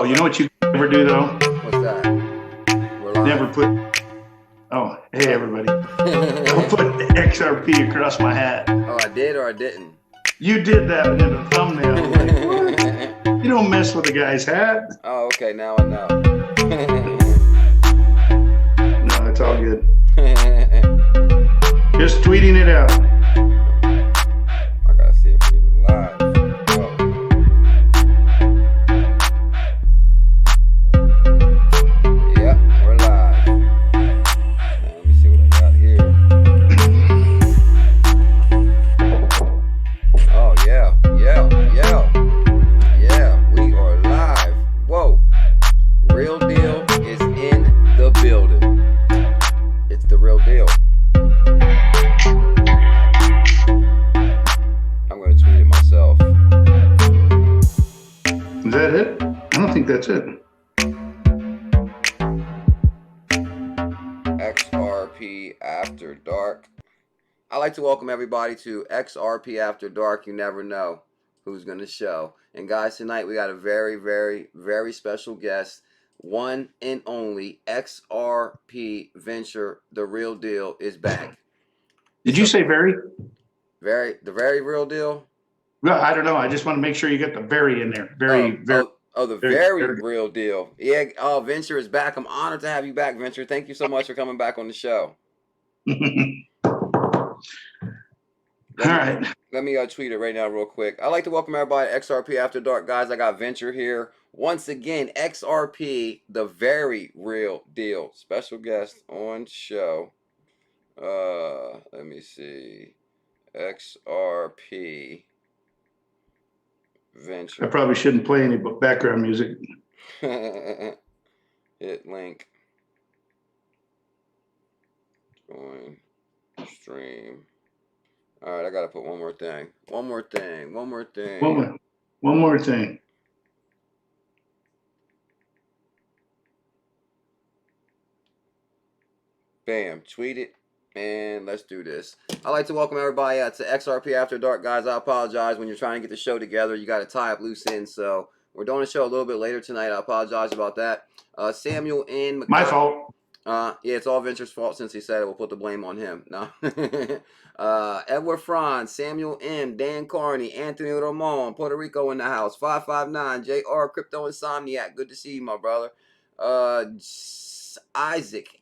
Oh, you know what you never do though? What's that? We're live. Never put. Oh, hey everybody! Don't put XRP across my hat. Oh, I did or I didn't? You did that in the thumbnail. Like, what? You don't mess with a guy's hat. Oh, okay. Now I know. No, it's all good. Just tweeting it out. I gotta see if we're even live. Oh. Yep, we're live. Now, let me see what I got here. Oh yeah, we are live. Whoa, Real Deal is in the building. It's the real deal. I'm gonna tweet it myself. Is that it? I don't think that's it. XRP After Dark. I'd like to welcome everybody to XRP After Dark. You never know who's going to show. And guys, tonight we got a very, very, very special guest. One and only XRP Venture, the real deal, is back. Did you say very? The very real deal? Well, I don't know. I just want to make sure you get the very in there. Very. The very real deal. Yeah. Oh, Venture is back. I'm honored to have you back, Venture. Thank you so much for coming back on the show. All right. Let me tweet it right now real quick. I'd like to welcome everybody to XRP After Dark. Guys, I got Venture here. Once again, XRP, the very real deal. Special guest on show. Let me see. XRP Venture. I probably shouldn't play any background music. Hit link. Join stream. All right, I gotta put one more thing. One more thing. Bam, tweet it, and let's do this. I'd like to welcome everybody to XRP After Dark, guys. I apologize when you're trying to get the show together. You got to tie up loose ends, so we're doing the show a little bit later tonight. I apologize about that. Samuel N. My fault. Yeah, it's all Venture's fault since he said it. We'll put the blame on him. No. Edward Franz, Samuel M., Dan Carney, Anthony Ramon, Puerto Rico in the house, 559, JR, Crypto Insomniac. Good to see you, my brother. Isaac,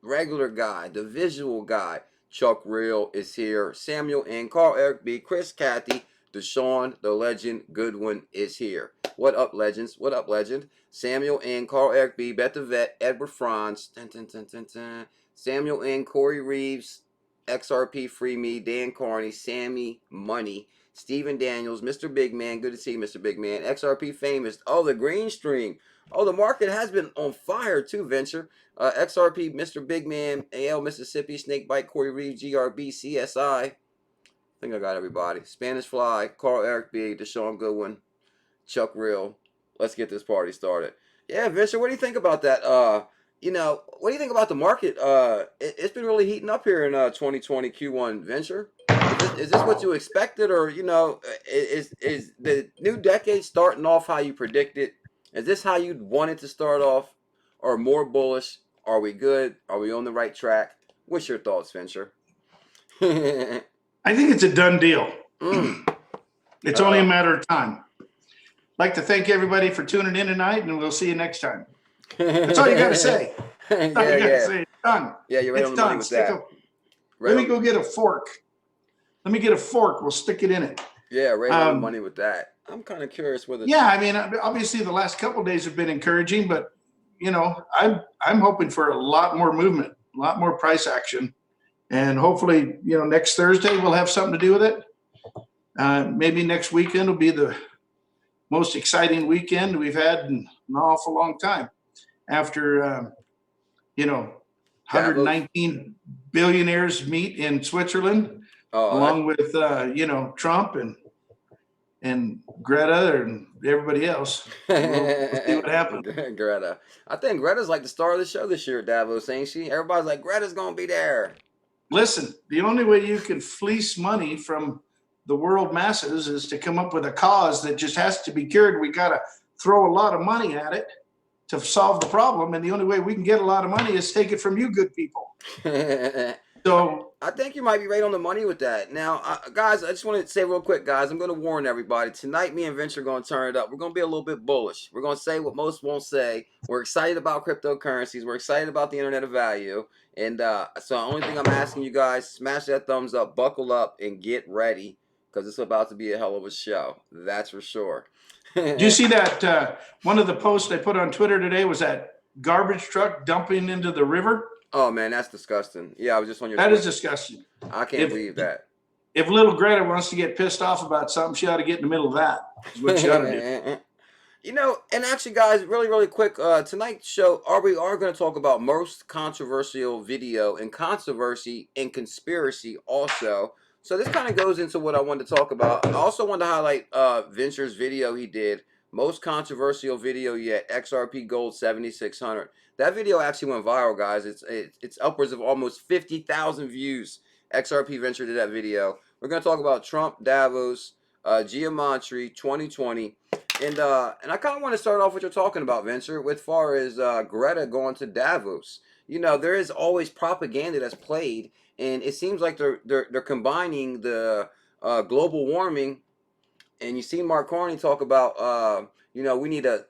regular guy, the visual guy. Chuck Real is here. Samuel N., Carl Eric B., Chris Cathy, Deshaun, the legend, Goodwin is here. What up, legends? What up, legend? Samuel N., Carl Eric B., Beth the Vet, Edward Franz, Samuel N., Corey Reeves, XRP Free Me, Dan Carney, Sammy Money, Stephen Daniels, Mr. Big Man. Good to see you, Mr. Big Man. XRP Famous. Oh, the green stream. Oh, the market has been on fire too, Venture. XRP, Mr. Big Man, AL Mississippi, Snakebite, Corey Reeves, GRB, CSI. I think I got everybody. Spanish Fly, Carl Eric B., Deshaun Goodwin, Chuck Real. Let's get this party started. Yeah, Venture, what do you think about that? What do you think about the market? It's been really heating up here in 2020 Q1, Venture. Is this what you expected, or is the new decade starting off how you predicted? Is this how you'd want it to start off, or more bullish? Are we good? Are we on the right track? What's your thoughts, Venture? I think it's a done deal. It's only a matter of time. I'd like to thank everybody for tuning in tonight, and we'll see you next time. That's all you got to say. That's all you got to say. It's done. Yeah, you're right on the money with that. Let me go get a fork. We'll stick it in it. Yeah, right on the money with that. I'm kind of curious whether. Yeah, I mean, obviously the last couple of days have been encouraging, but I'm hoping for a lot more movement, a lot more price action, and hopefully, next Thursday we'll have something to do with it. Maybe next weekend will be the most exciting weekend we've had in an awful long time. After 119 billionaires meet in Switzerland, along with Trump and Greta and everybody else. We'll see what happens. Greta. I think Greta's like the star of the show this year at Davos, ain't she? Everybody's like, Greta's gonna be there. Listen, the only way you can fleece money from the world masses is to come up with a cause that just has to be cured. We got to throw a lot of money at it to solve the problem. And the only way we can get a lot of money is take it from you good people. So I think you might be right on the money with that. Now, guys, I just want to say real quick, guys, I'm going to warn everybody. Tonight, me and Venture are going to turn it up. We're going to be a little bit bullish. We're going to say what most won't say. We're excited about cryptocurrencies. We're excited about the internet of value. And so the only thing I'm asking you guys, smash that thumbs up, buckle up, and get ready, because it's about to be a hell of a show. That's for sure. do you see that one of the posts I put on Twitter today was that garbage truck dumping into the river? Oh, man, that's disgusting. Yeah, I was just on your That Twitter. is disgusting. I can't believe that. If little Greta wants to get pissed off about something, she ought to get in the middle of that. Is what she ought to do. You know, and actually, guys, really, really quick, tonight's show, we are going to talk about most controversial video and controversy and conspiracy also. So this kind of goes into what I wanted to talk about. I also wanted to highlight Venture's video he did, most controversial video yet, XRP Gold 7600. That video actually went viral, guys. It's upwards of almost 50,000 views. XRP Venture did that video. We're going to talk about Trump, Davos, Geometry 2020. And I kind of want to start off what you're talking about, Venture, with far as Greta going to Davos. You know, there is always propaganda that's played, and it seems like they're combining the global warming. And you see Mark Carney talk about you know, we need a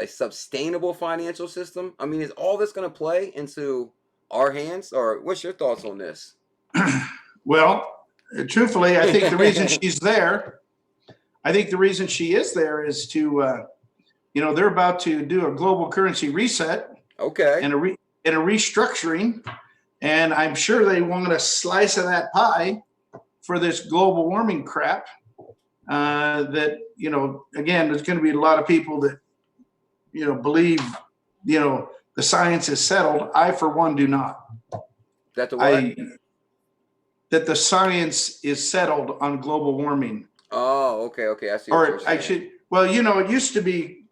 sustainable financial system. I mean, is all this going to play into our hands, or what's your thoughts on this? Well, truthfully, I think the reason she's there, I think the reason she is there is to, you know, they're about to do a global currency reset. Okay. And a restructuring, and I'm sure they want a slice of that pie for this global warming crap. That, you know, again, there's going to be a lot of people that, you know, believe, you know, the science is settled. I, for one, do not. That the what? That the science is settled on global warming. Oh, okay, okay. I see what you're saying. Well, you know, it used to be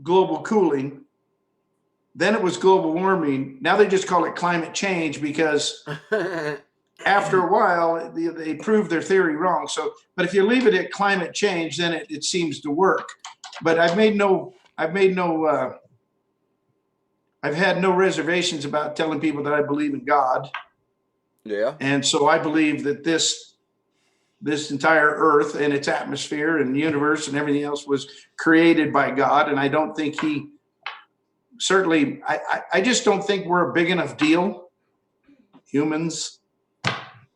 global cooling. Then it was global warming. Now they just call it climate change because after a while they prove their theory wrong. So, but if you leave it at climate change, then it seems to work. But I've had no reservations about telling people that I believe in God. Yeah. And so I believe that this entire earth and its atmosphere and universe and everything else was created by God. And I don't think I just don't think we're a big enough deal, humans,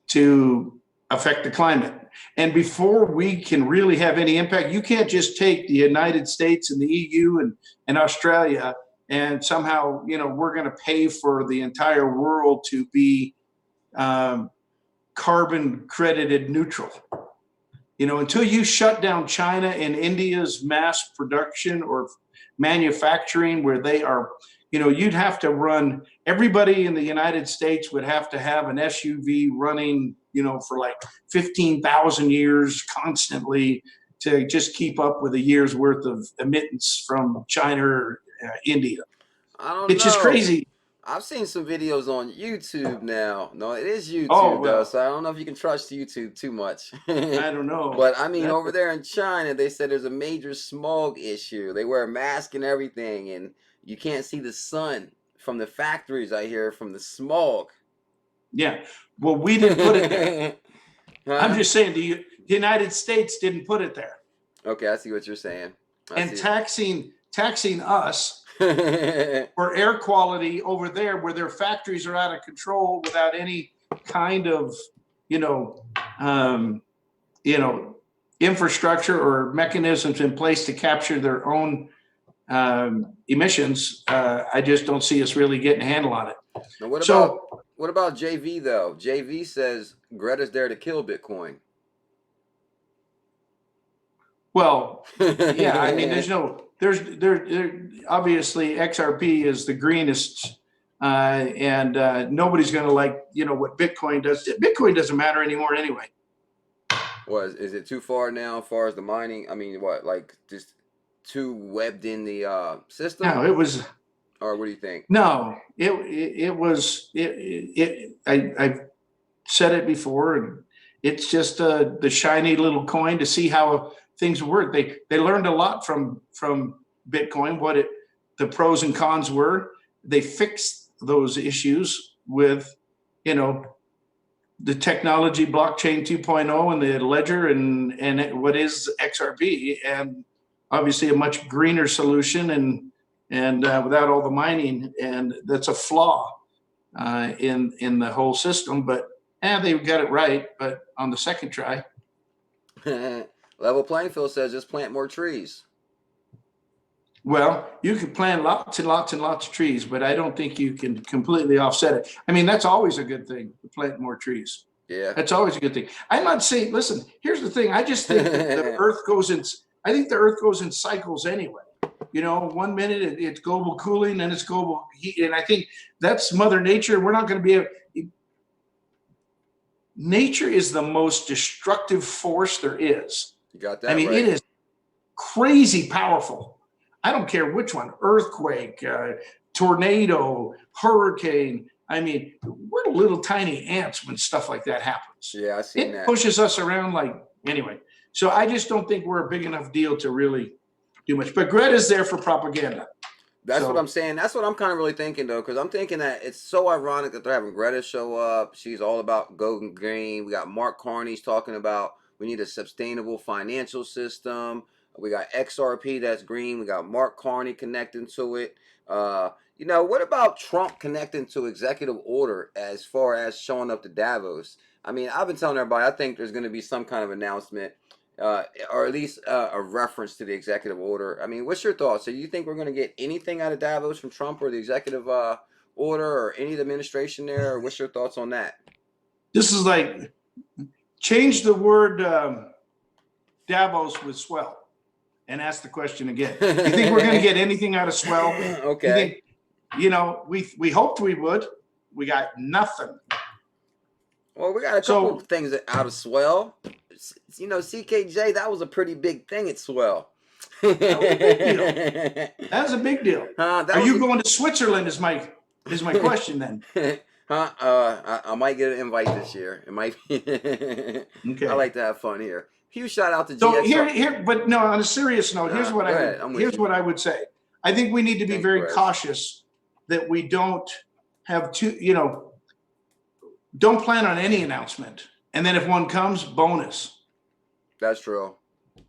to affect the climate. And before we can really have any impact, you can't just take the United States and the EU and Australia and somehow, you know, we're going to pay for the entire world to be carbon credited neutral. You know, until you shut down China and India's mass production or manufacturing where they are, you know, you'd have to run, everybody in the United States would have to have an SUV running, you know, for like 15,000 years constantly to just keep up with a year's worth of emittance from China or India. I don't know. It's just crazy. I've seen some videos on YouTube now. No, it is YouTube, well, though, so I don't know if you can trust YouTube too much. I don't know. But, I mean, over there in China, they said there's a major smog issue. They wear a mask and everything, and you can't see the sun from the factories, I hear, from the smog. Yeah. Well, we didn't put it there. I'm just saying the United States didn't put it there. Okay, I see what you're saying. And taxing us for air quality over there where their factories are out of control without any kind of, infrastructure or mechanisms in place to capture their own emissions. I just don't see us really getting a handle on it. Now, what about JV though? JV says Greta's there to kill Bitcoin. Well, yeah, I mean, there's obviously XRP is the greenest, and nobody's going to like, what Bitcoin does. Bitcoin doesn't matter anymore anyway. Is it too far now as far as the mining? I mean, like just too webbed in the system? No, it was. Or what do you think? No, I've said it before, and it's just the shiny little coin to see how things were. They learned a lot from Bitcoin, the pros and cons were. They fixed those issues with, you know, the technology, blockchain 2.0 and the ledger and what is XRP, and obviously a much greener solution and without all the mining, and that's a flaw in the whole system. But they got it right, but on the second try. Level playing field says just plant more trees. Well, you can plant lots and lots and lots of trees, but I don't think you can completely offset it. I mean, that's always a good thing, to plant more trees. Yeah. That's always a good thing. I'm not saying, listen, here's the thing. I just think that the earth goes in cycles anyway. You know, 1 minute it's global cooling and it's global heat. And I think that's Mother Nature. We're not going to be able. Nature is the most destructive force there is. You got that. I mean, right. It is crazy powerful. I don't care which one, earthquake, tornado, hurricane. I mean, we're little tiny ants when stuff like that happens. Yeah, I see that. It pushes us around anyway. So I just don't think we're a big enough deal to really do much. But Greta's there for propaganda. That's what I'm saying. That's what I'm kind of really thinking, though, because I'm thinking that it's so ironic that they're having Greta show up. She's all about golden green. We got Mark Carney's talking about we need a sustainable financial system. We got XRP that's green. We got Mark Carney connecting to it. You know, what about Trump connecting to executive order as far as showing up to Davos? I mean, I've been telling everybody I think there's going to be some kind of announcement, or at least a reference to the executive order. I mean, what's your thoughts? So you think we're going to get anything out of Davos from Trump or the executive order or any of the administration there? Or what's your thoughts on that? This is like, change the word Davos with swell and ask the question again. You think we're going to get anything out of swell? Okay. You know, we hoped we would. We got nothing. Well, we got a couple of things out of swell. You know, CKJ, that was a pretty big thing at swell. That was a big deal. Are you going to Switzerland is my question then. I might get an invite this year. It might be. Okay. I like to have fun here. Huge shout out to GXR. So here, but no, on a serious note, here's what I would say. I think we need to be very cautious that we don't have don't plan on any announcement. And then if one comes, bonus. That's true.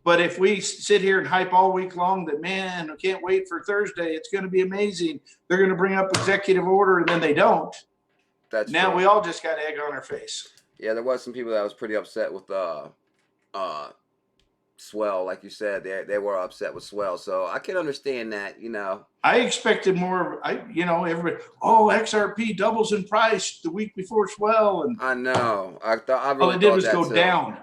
But if we sit here and hype all week long that, man, I can't wait for Thursday, it's going to be amazing, they're going to bring up executive order, and then they don't. That's now true. We all just got egg on our face. Yeah, there was some people that was pretty upset with swell, like you said. They were upset with swell, so I can understand that. You know, I expected more. Everybody. Oh, XRP doubles in price the week before swell, and I know. All it did was go down.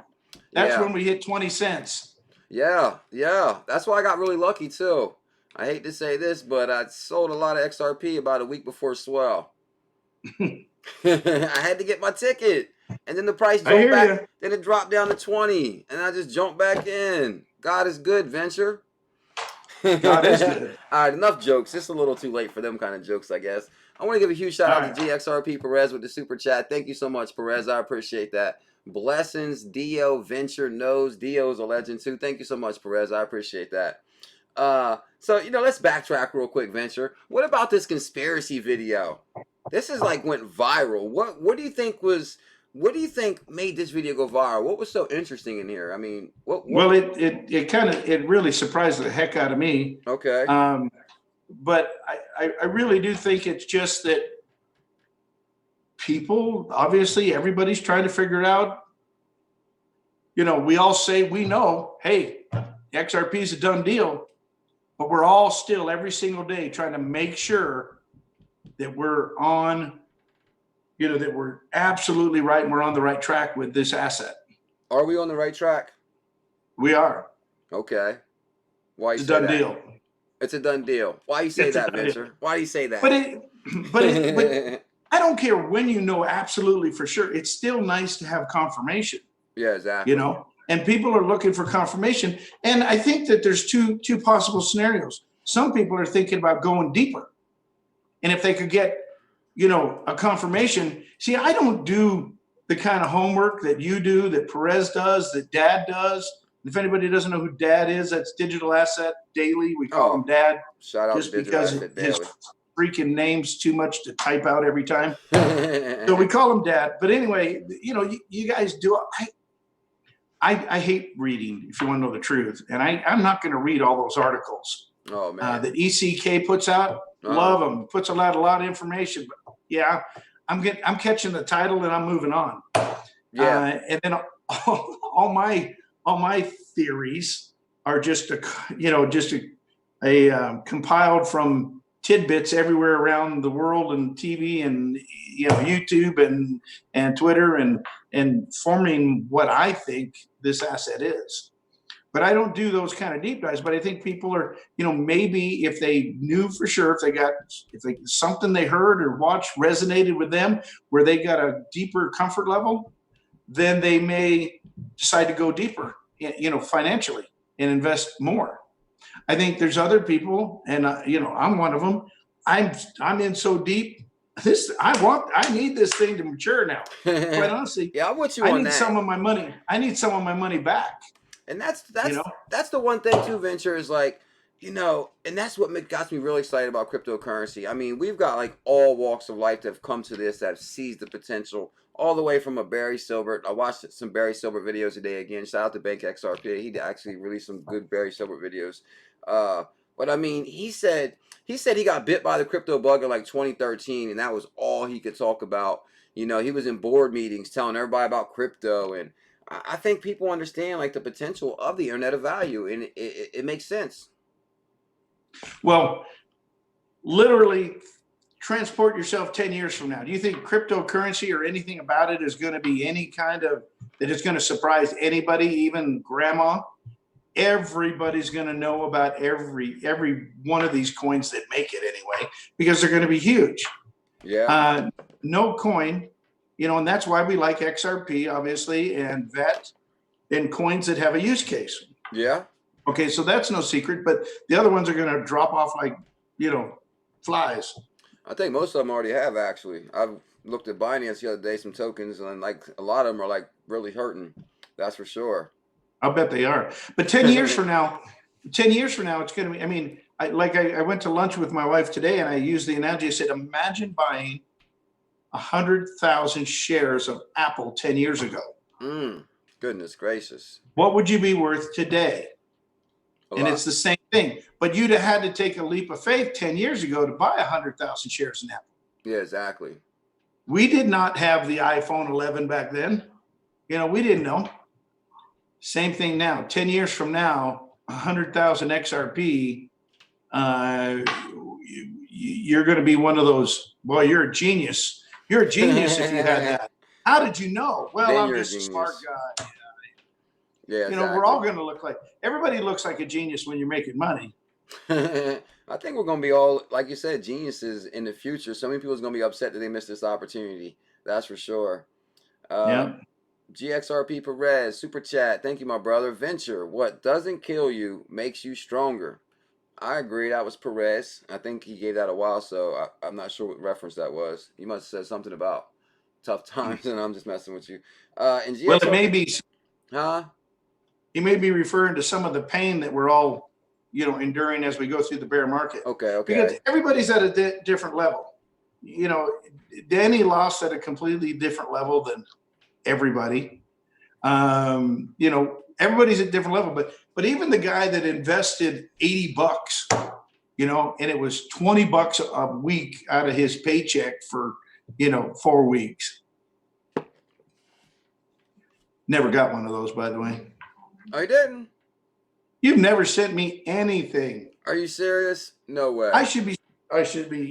That's when we hit 20 cents. Yeah. That's why I got really lucky too. I hate to say this, but I sold a lot of XRP about a week before swell. I had to get my ticket. And then the price jumped back. Then it dropped down to 20. And I just jumped back in. God is good, Venture. God is good. All right, enough jokes. It's a little too late for them kind of jokes, I guess. I want to give a huge shout out to GXRP Perez with the super chat. Thank you so much, Perez. I appreciate that. Blessings, Dio, Venture, Knows. Dio's a legend too. Thank you so much, Perez. I appreciate that. So, let's backtrack real quick, Venture. What about this conspiracy video? This is went viral. What do you think made this video go viral? What was so interesting in here? I mean, what? Well, it really surprised the heck out of me. Okay. But I really do think it's just that people, obviously, everybody's trying to figure it out. We all say we know, hey, XRP is a done deal, but we're all still every single day trying to make sure that we're on, that we're absolutely right and we're on the right track with this asset. Are we on the right track? We are. Okay. Why you say that? It's a done deal. It's a done deal. Why you say that, Venture? Why do you say that? But I don't care when absolutely for sure. It's still nice to have confirmation. Yeah, exactly. And people are looking for confirmation. And I think that there's two possible scenarios. Some people are thinking about going deeper. And if they could get, a confirmation. See, I don't do the kind of homework that you do, that Perez does, that Dad does, If anybody doesn't know who Dad is, that's Digital Asset Daily. We call Oh, him Dad shout out just to Digital because Asset his Daily. freaking name's too much to type out every time. So we call him Dad. But anyway, you know, you guys do. I hate reading, if you want to know the truth, and I'm not going to read all those articles Oh man. that ECK puts out. Love them. Puts out a lot of information. But yeah, I'm catching the title and I'm moving on. Yeah. And then all my theories are just compiled from tidbits everywhere around the world and TV and YouTube and Twitter and forming what I think this asset is. But I don't do those kind of deep dives. But I think people are, maybe if they knew for sure, if something they heard or watched resonated with them, where they got a deeper comfort level, then they may decide to go deeper, financially and invest more. I think there's other people, and I'm one of them. I'm in so deep. I need this thing to mature now. Quite honestly, yeah, I'm with you I on need that. some of my money. I need some of my money back. And that's the one thing too, Venture, is like, and that's what got me really excited about cryptocurrency. I mean, we've got like all walks of life that have come to this, that have seized the potential, all the way from a Barry Silbert. I watched some Barry Silbert videos today again. Shout out to Bank XRP. He actually released some good Barry Silbert videos. But I mean, he said he got bit by the crypto bug in like 2013, and that was all he could talk about. He was in board meetings telling everybody about crypto, and I think people understand like the potential of the internet of value, and it makes sense. Well, literally transport yourself 10 years from now. Do you think cryptocurrency or anything about it is going to be any kind of, that is going to surprise anybody, even grandma? Everybody's going to know about every one of these coins that make it anyway, because they're going to be huge. Yeah. No coin, and that's why we like XRP, obviously, and VET, and coins that have a use case. Yeah. Okay, so that's no secret, but the other ones are going to drop off like, flies. I think most of them already have, actually. I've looked at Binance the other day, some tokens, and like a lot of them are like really hurting. That's for sure. I'll bet they are. But 10 years from now, it's going to be, I mean, I went to lunch with my wife today and I used the analogy. I said, imagine buying 100,000 shares of Apple 10 years ago. Goodness gracious. What would you be worth today? And it's the same thing. But you'd have had to take a leap of faith 10 years ago to buy 100,000 shares in Apple. Yeah, exactly. We did not have the iPhone 11 back then. We didn't know. Same thing now. 10 years from now, 100,000 XRP, you're going to be one of those. Boy, you're a genius. You're a genius if you had that. How did you know? Well, I'm just a smart guy. Yeah, exactly. We're all going to look like, everybody looks like a genius when you're making money. I think we're going to be all, like you said, geniuses in the future. So many people's going to be upset that they missed this opportunity. That's for sure. Yeah. GXRP Perez, super chat. Thank you, my brother. Venture, what doesn't kill you makes you stronger. I agree. That was Perez. I think he gave that a while, so I'm not sure what reference that was. He must have said something about tough times, and I'm just messing with you. And GXRP, well, it may be. Huh? He may be referring to some of the pain that we're all, enduring as we go through the bear market. Okay. Because everybody's at a different level. Danny lost at a completely different level than everybody. Everybody's at a different level, but even the guy that invested $80, and it was $20 a week out of his paycheck for, 4 weeks. Never got one of those, by the way. I didn't. You've never sent me anything. Are you serious? No way. I should be.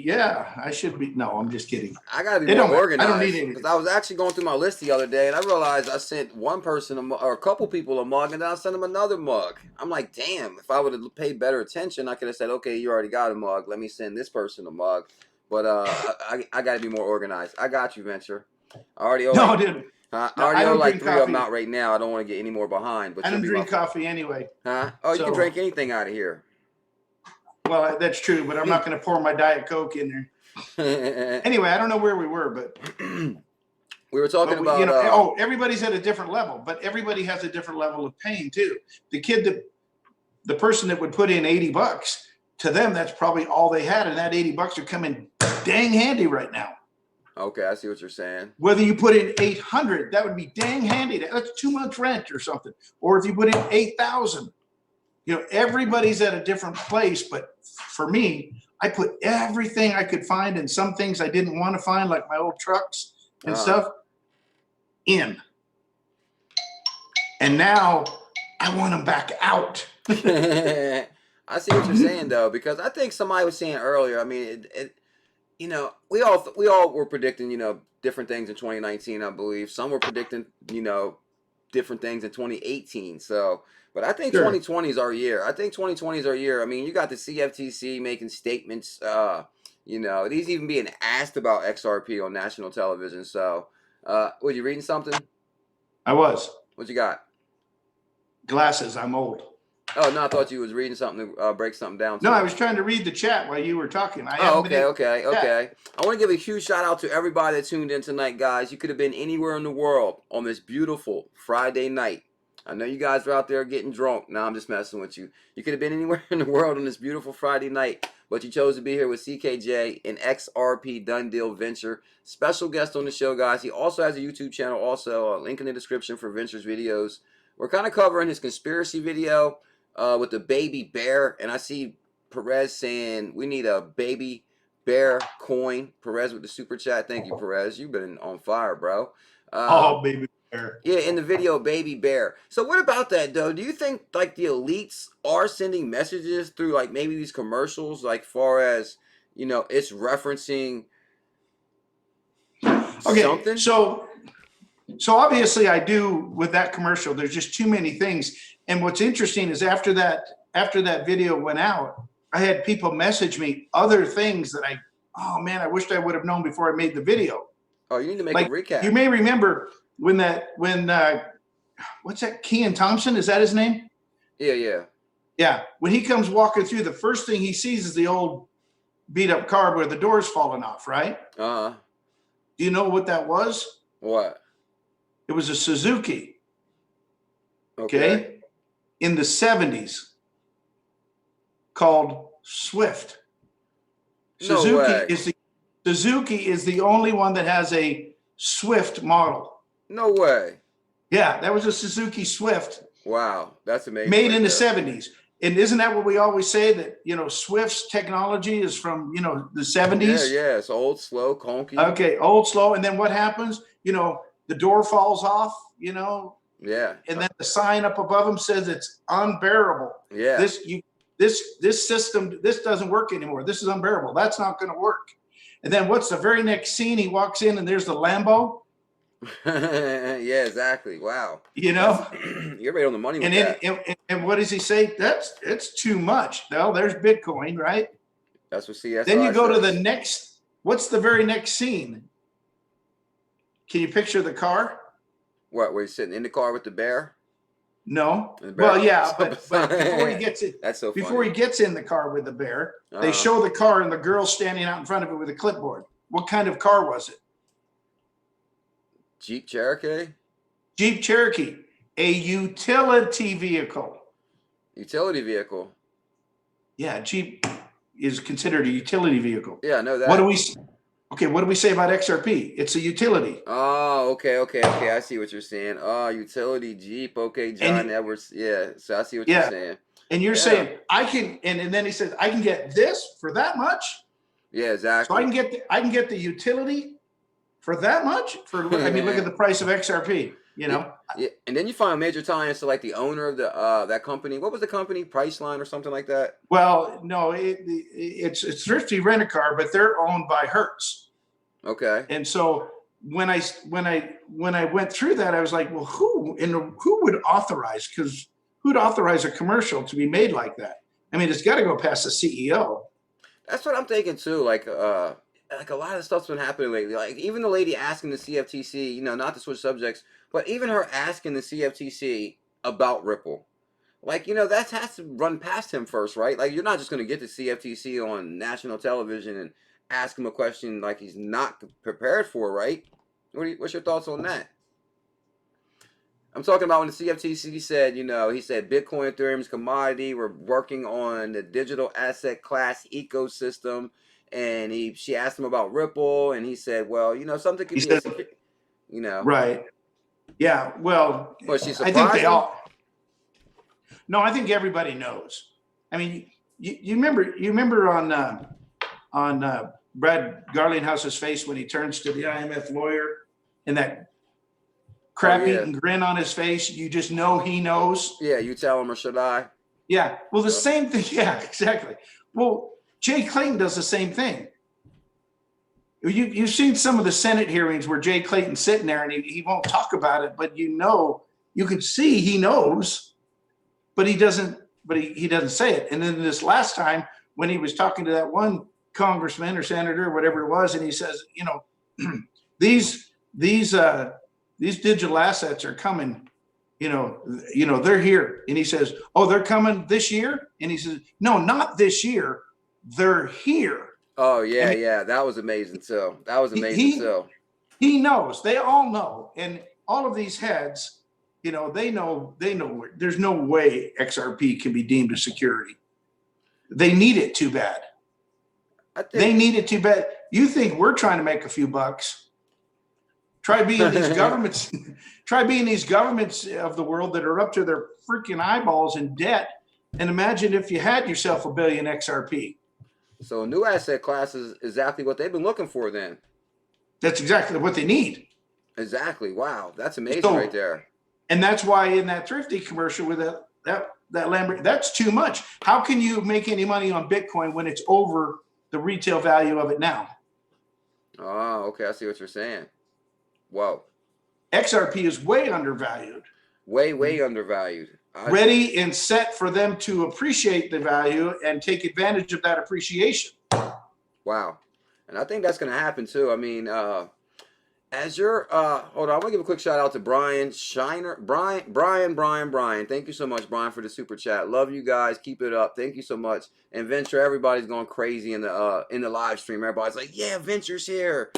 Yeah, I should be. No, I'm just kidding. I gotta be more organized. I don't need anything. Because I was actually going through my list the other day, and I realized I sent one person or a couple people a mug, and then I sent them another mug. I'm like, damn! If I would have paid better attention, I could have said, okay, you already got a mug. Let me send this person a mug. But I gotta be more organized. I got you, Venture. I already owe. No, dude. I already owe like 3 of them out right now. I don't want to get any more behind. But I don't drink coffee anyway. Huh? Oh, you can drink anything out of here. Well, that's true, but I'm not going to pour my Diet Coke in there. Anyway, I don't know where we were, but We were talking But about you know, everybody's at a different level, but everybody has a different level of pain too. The person that would put in $80, to them, that's probably all they had. And that $80 would come in dang handy right now. Okay, I see what you're saying. Whether you put in 800, that would be dang handy. That's 2 months rent or something. Or if you put in 8,000, you know, everybody's at a different place. But for me, I put everything I could find and some things I didn't want to find, like my old trucks and stuff, in. And now I want them back out. I see what you're saying though, because I think somebody was saying earlier. I mean, you know, we all were predicting, you know, different things in 2019. I believe some were predicting, you know, different things in 2018. So, but I think Sure. 2020 is our year. I think 2020 is our year. I mean, you got the CFTC making statements. You know, he's even being asked about XRP on national television. So, were you reading something? I was. What you got? Glasses. I'm old. Oh no, I thought you was reading something to break something down. No, I was trying to read the chat while you were talking. Okay. I want to give a huge shout out to everybody that tuned in tonight, guys. You could have been anywhere in the world on this beautiful Friday night. I know you guys are out there getting drunk. No, I'm just messing with you. You could have been anywhere in the world on this beautiful Friday night, but you chose to be here with CKJ and XRP Done Deal Venture. Special guest on the show, guys. He also has a YouTube channel, also a link in the description for Venture's videos. We're kind of covering his conspiracy video with the baby bear, and I see Perez saying we need a baby bear coin. Perez with the super chat. Thank you, Perez. You've been on fire, bro. Baby bear. Yeah, in the video, baby bear. So what about that, though? Do you think like the elites are sending messages through like maybe these commercials, like far as, you know, it's referencing something? So obviously I do with that commercial. There's just too many things. And what's interesting is after that video went out, I had people message me other things that I wished I would have known before I made the video. Oh, you need to make a recap. You may remember when what's that? Kean Thompson, is that his name? Yeah. When he comes walking through, the first thing he sees is the old beat up car where the door's falling off, right? Do you know what that was? What? It was a Suzuki. Okay. In the 70s, called Swift. Suzuki is the only one that has a Swift model. No way. Yeah, that was a Suzuki Swift. Wow, that's amazing. Made in the 70s. And isn't that what we always say, that, you know, Swift's technology is from, you know, the 70s? Yeah, it's old, slow, conky. Okay, old, slow. And then what happens? You know, the door falls off, you know. Yeah. And then the sign up above them says it's unbearable. Yeah. This system, this doesn't work anymore. This is unbearable. That's not going to work. And then what's the very next scene? He walks in and there's the Lambo. Yeah, exactly. Wow. You know, you're right on the money with that. And what does he say? It's too much. Well, there's Bitcoin, right? That's what CSI Then you go says. to the next. What's the very next scene? Can you picture the car? What? Where he's sitting in the car with the bear? No. Well, yeah, but before he gets it, that's so funny. Before he gets in the car with the bear, they show the car and the girl standing out in front of it with a clipboard. What kind of car was it? Jeep Cherokee? Jeep Cherokee, a utility vehicle. Utility vehicle? Yeah, Jeep is considered a utility vehicle. Yeah, I know that. What do we say about XRP? It's a utility. Oh, okay. I see what you're saying. Oh, utility Jeep. Okay, John Edwards. Yeah, so I see what you're saying. And you're saying I can, and then he says I can get this for that much. Yeah, exactly. So I can get the utility for that much. Look at the price of XRP. You know. Yeah, and then you find major tie-ins to like the owner of the that company. What was the company? Priceline or something like that? Well, no, it's Thrifty Rent-A-Car, but they're owned by Hertz. Okay. And so when I went through that, I was like, well, who would authorize? Because who'd authorize a commercial to be made like that? I mean, it's got to go past the CEO. That's what I'm thinking too. Like a lot of stuff's been happening lately. Like even the lady asking the CFTC, you know, not to switch subjects, but even her asking the CFTC about Ripple. Like, you know, that has to run past him first, right? Like, you're not just going to get the CFTC on national television and ask him a question like he's not prepared for, right? What's your thoughts on that? I'm talking about when the CFTC said, he said Bitcoin, Ethereum's commodity. We're working on the digital asset class ecosystem, and she asked him about Ripple, and he said, well, something could He be a said, security, right. Yeah. Well, Was she I think surprised they him? all. No, I think everybody knows. I mean, you remember on Brad Garlinghouse's face when he turns to the IMF lawyer and that crap-eating grin on his face. You just know he knows. Yeah, you tell him, or should I? Yeah. Well, the same thing. Yeah, exactly. Well, Jay Clayton does the same thing. You've seen some of the Senate hearings where Jay Clayton's sitting there and he won't talk about it, but you can see he knows, but he doesn't say it. And then this last time when he was talking to that one congressman or senator or whatever it was, and he says, these digital assets are coming, they're here. And he says, oh, they're coming this year? And he says, no, not this year. They're here. Oh, yeah, yeah. That was amazing, too. That was amazing, too. He knows. They all know. And all of these heads, they know there's no way XRP can be deemed a security. They need it too bad. They need it too bad. You think we're trying to make a few bucks? Try being these governments. Try being these governments of the world that are up to their freaking eyeballs in debt. And imagine if you had yourself a billion XRP. So a new asset class is exactly what they've been looking for then. That's exactly what they need. Exactly. Wow. That's amazing right there. And that's why in that Thrifty commercial with that Lamborghini, that's too much. How can you make any money on Bitcoin when it's over the retail value of it now? Oh, okay. I see what you're saying. Whoa. XRP is way undervalued. Way undervalued. Ready and set for them to appreciate the value and take advantage of that appreciation. Wow. And I think that's going to happen too. I mean, as you're, hold on, I want to give a quick shout out to Brian Shiner. Brian. Thank you so much, Brian, for the super chat. Love you guys. Keep it up. Thank you so much. And Venture, everybody's going crazy in the live stream. Everybody's like, yeah, Venture's here.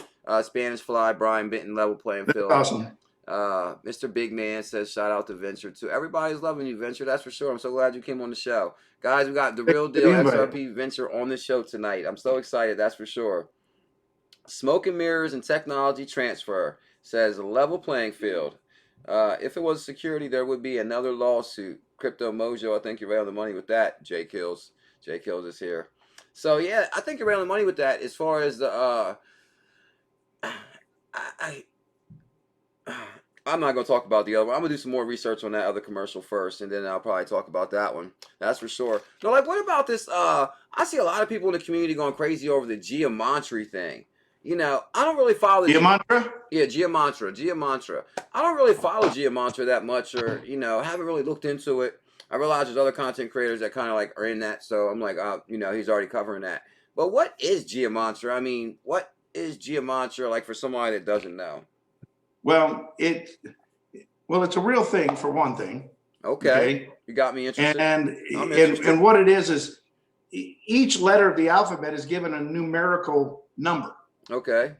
Spanish Fly, Brian Benton, level playing field. Awesome. Mr. Big Man says shout out to Venture too. Everybody's loving you, Venture. That's for sure. I'm so glad you came on the show. Guys, we got the real deal XRP Venture on the show tonight. I'm so excited, that's for sure. Smoke and Mirrors and Technology Transfer says level playing field. If it was security, there would be another lawsuit. Crypto Mojo, I think you're right on the money with that. Jay Kills is here. So yeah, I think you're right on the money with that as far as the I'm not going to talk about the other one. I'm going to do some more research on that other commercial first, and then I'll probably talk about that one. That's for sure. No, like, what about this? I see a lot of people in the community going crazy over the Geomantra thing. I don't really follow the Geomantra? Yeah, Geomantra. I don't really follow Geomantra that much, or, haven't really looked into it. I realize there's other content creators that kind of like are in that, so I'm like, he's already covering that. But what is Geomantra? I mean, what is Geomantra like for somebody that doesn't know? Well, it's a real thing for one thing. Okay. You got me interested. And what it is each letter of the alphabet is given a numerical number. Okay.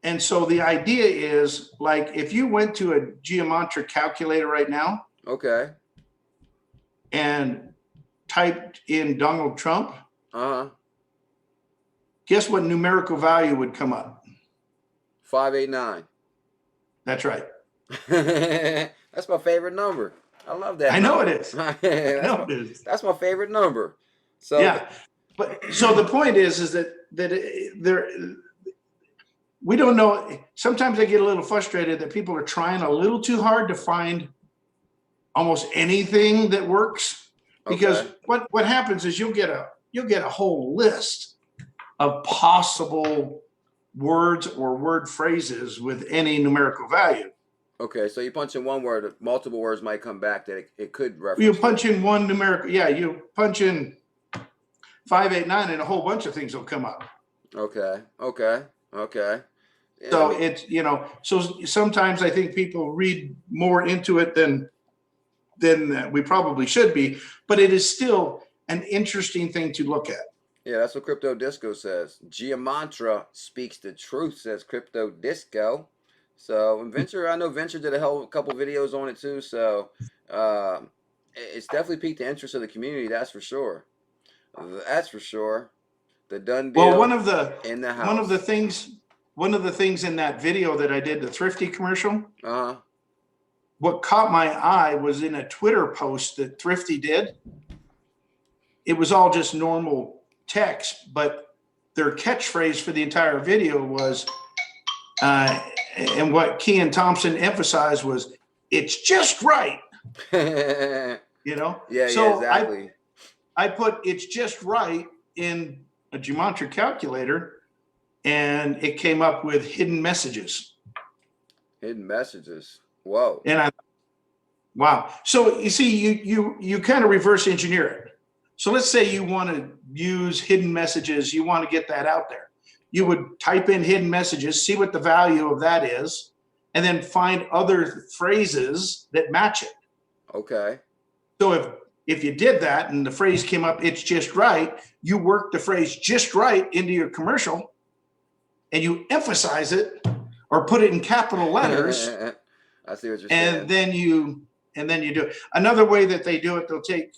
And so the idea is, like, if you went to a Geomantra calculator right now, okay, and typed in Donald Trump, guess what numerical value would come up? 589. That's right. That's my favorite number. I love that. I know it is. It is. That's my favorite number. So yeah, but so the point is that we don't know. Sometimes I get a little frustrated that people are trying a little too hard to find almost anything that works, because what happens is you'll get a whole list of possible words or word phrases with any numerical value. Okay, so you punch in one word, multiple words might come back that it could reference. You punch in one numerical, you punch in 589 and a whole bunch of things will come up. Okay. Yeah, so it's, so sometimes I think people read more into it than we probably should be, but it is still an interesting thing to look at. Yeah, that's what Crypto Disco says. Geomantra speaks the truth, says Crypto Disco. So and Venture, I know Venture did a couple videos on it too. So it's definitely piqued the interest of the community. That's for sure. That's for sure. The done Well, deal in the one of the house. things one of the things in that video that I did, the Thrifty commercial, Uh huh. what caught my eye was in a Twitter post that Thrifty did. It was all just normal text, but their catchphrase for the entire video was, and what Kean Thompson emphasized was, "It's just right." Yeah, You know, yeah, so exactly. I put "it's just right" in a gematria calculator, and it came up with hidden messages. Hidden messages. Whoa. And I, wow. So you see, you kind of reverse engineer it. So let's say you want to use hidden messages, you want to get that out there. You would type in hidden messages, see what the value of that is, and then find other phrases that match it. Okay. So if you did that and the phrase came up, "it's just right," you work the phrase "just right" into your commercial and you emphasize it or put it in capital letters, I see what you're and saying. then you do it. Another way that they do it, they'll take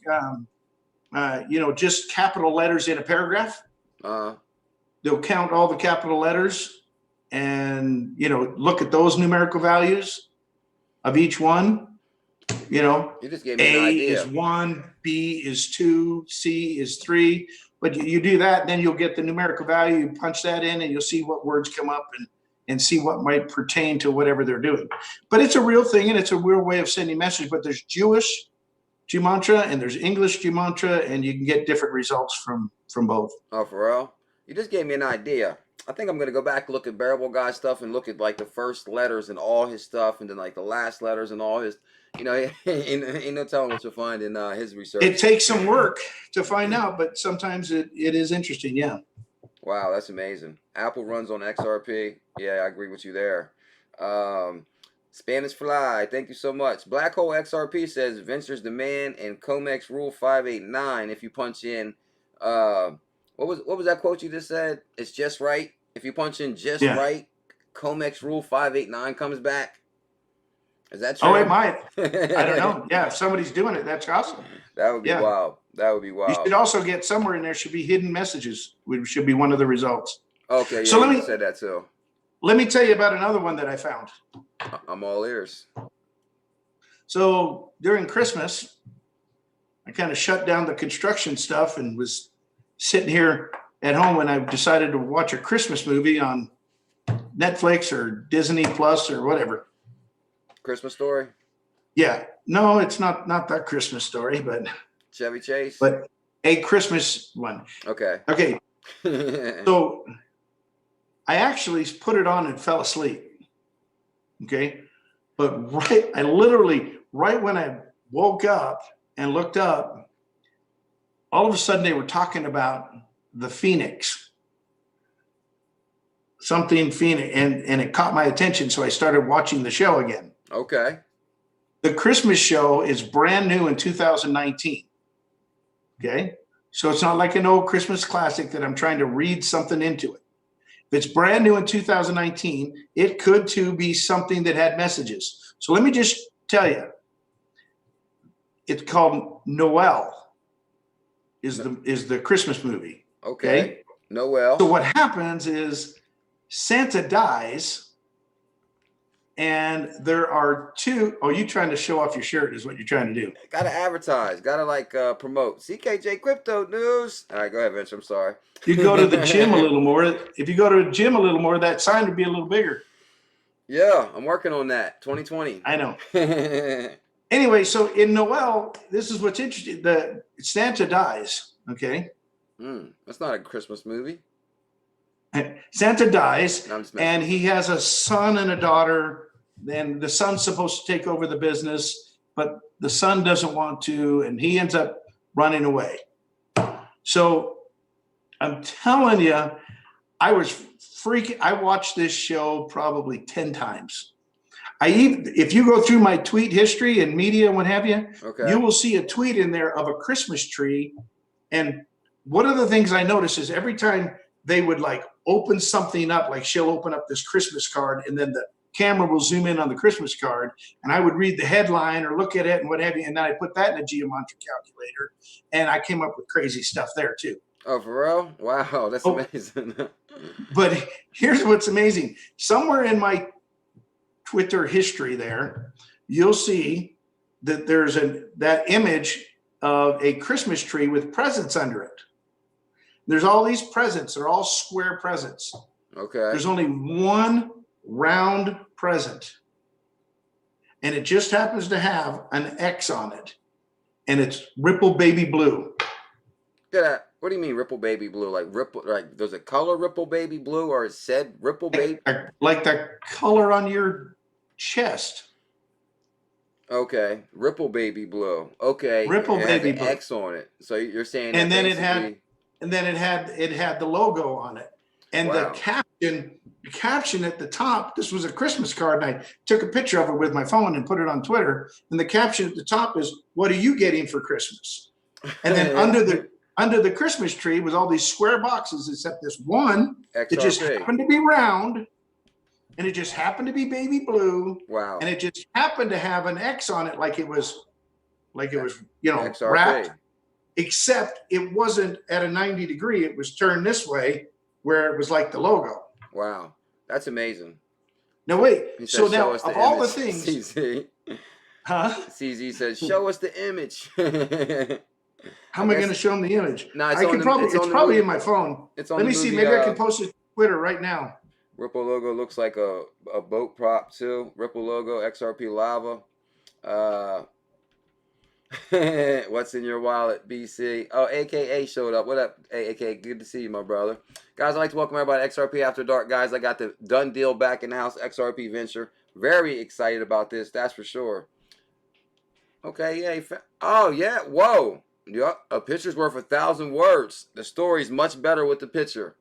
just capital letters in a paragraph. Uh, They'll count all the capital letters and look at those numerical values of each one. you just gave me an A is idea. 1, B is 2, C is 3. But you do that, then you'll get the numerical value. You punch that in, and you'll see what words come up and see what might pertain to whatever they're doing. But it's a real thing, and it's a real way of sending message. But there's Jewish gematria and there's English gematria, and you can get different results from both. Oh, for real? You just gave me an idea. I think I'm gonna go back look at Bearable Guy stuff and look at like the first letters and all his stuff, and then like the last letters and all his. Ain't no telling what you'll find in his research. It takes some work to find out, but sometimes it is interesting. Yeah. Wow, that's amazing. Apple runs on XRP. Yeah, I agree with you there. Spanish Fly, thank you so much. Black Hole XRP says Ventures demand and COMEX Rule 589. If you punch in, what was that quote you just said? It's just right. If you punch in just Yeah. right, COMEX Rule 589 comes back. Is that true? Oh, it might. I don't know. Yeah, if somebody's doing it, that's awesome. That would be Yeah. wild. That would be You wild. should also get somewhere in there should be hidden messages, which should be one of the results. Okay, yeah, So you said that too. let me tell you about another one that I found. I'm all ears. So during Christmas, I kind of shut down the construction stuff and was sitting here at home, and I decided to watch a Christmas movie on Netflix or Disney Plus or whatever. Christmas Story? Yeah, no, it's not that Christmas story, but Chevy Chase? a Christmas one. Okay. Okay, so I actually put it on and fell asleep. Okay, but I literally right when I woke up and looked up, all of a sudden they were talking about the Phoenix, something Phoenix, and it caught my attention, so I started watching the show again. Okay. The Christmas show is brand new in 2019. Okay, so it's not like an old Christmas classic that I'm trying to read something into it. If it's brand new in 2019, it could too be something that had messages. So let me just tell you, it's called Noel. Is the Christmas movie. Okay. Noel. So what happens is Santa dies, and there are two. Oh, you trying to show off your shirt is what you're trying to do. Gotta advertise. Gotta promote. CKJ Crypto News. All right, go ahead, Vince. I'm sorry. You go to the gym a little more. If you go to the gym a little more, that sign would be a little bigger. Yeah, I'm working on that. 2020. I know. Anyway, so in Noel, this is what's interesting. The Santa dies. Okay. That's not a Christmas movie. Santa dies, No, I'm just and he has a son and a daughter. Then the son's supposed to take over the business, but the son doesn't want to, and he ends up running away. So I'm telling you, I was freaking. I watched this show probably 10 times. If you go through my tweet history and media and what have you, Okay. you will see a tweet in there of a Christmas tree. And one of the things I notice is every time they would like open something up, like she'll open up this Christmas card, and then camera will zoom in on the Christmas card, and I would read the headline or look at it and what have you, and then I put that in a geometry calculator, and I came up with crazy stuff there too. Oh, for real? Wow, that's amazing. But here's what's amazing. Somewhere in my Twitter history there, you'll see that there's that image of a Christmas tree with presents under it. There's all these presents. They're all square presents. Okay. There's only one round present, and it just happens to have an X on it, and it's Ripple Baby Blue. Look at that. What do you mean Ripple Baby Blue? Like Ripple, like there's a color Ripple Baby Blue, or it said Ripple Baby? Like the color on your chest. Okay, Ripple Baby Blue. Okay, Ripple Baby Blue. X on it. So you're saying, and then it had the logo on it, and wow. the caption at the top. This was a Christmas card, and I took a picture of it with my phone and put it on Twitter. And the caption at the top is, "What are you getting for Christmas?" And then under the Christmas tree was all these square boxes, except this one XRP. that just happened to be round, and it just happened to be baby blue. Wow. And it just happened to have an X on it, like it was XRP. wrapped, except it wasn't at a 90 degree. It was turned this way, where it was like the logo. Wow, that's amazing. Now wait, so now of all the things, CZ. huh? CZ says, "Show us the image." How am I going to show them the image? No, it's probably in my phone. It's on. Let me see. Maybe I can post it to Twitter right now. Ripple logo looks like a boat prop too. Ripple logo, XRP lava. What's in your wallet, BC? Oh, AKA showed up. What up, AKA? Good to see you, my brother. Guys, I'd like to welcome everybody to XRP After Dark. Guys, I got the done deal back in the house, XRP Venture. Very excited about this, that's for sure. Okay, yeah. Oh, yeah. Whoa. Yep. A picture's worth 1,000 words. The story's much better with the picture.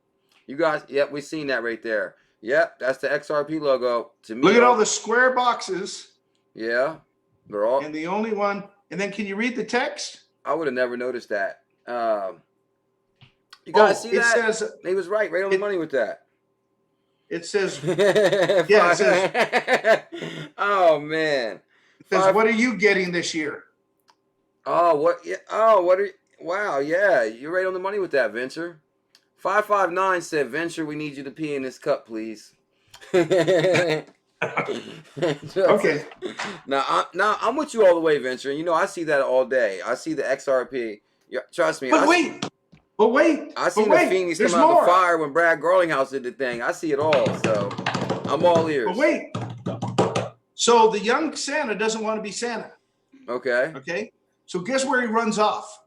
You guys, yep, we've seen that right there. Yep, that's the XRP logo. To me, look at all the square boxes. Yeah, they're all. And the only one. And then, can you read the text? I would have never noticed that. You guys see that? It says he was right on the money with that. It says, yeah, it says. Oh man. It says, what are you getting this year? Oh, what? Yeah. Oh, what are? Wow, yeah, you're right on the money with that, Venture. 559 said, "Venture, we need you to pee in this cup, please." Okay. Now I'm with you all the way, Venture. And you know I see that all day. I see the XRP. Yeah, trust me. But wait. I seen the Phoenix come out of the fire when Brad Garlinghouse did the thing. I see it all, so I'm all ears. But wait. So the young Santa doesn't want to be Santa. Okay. Okay. So guess where he runs off?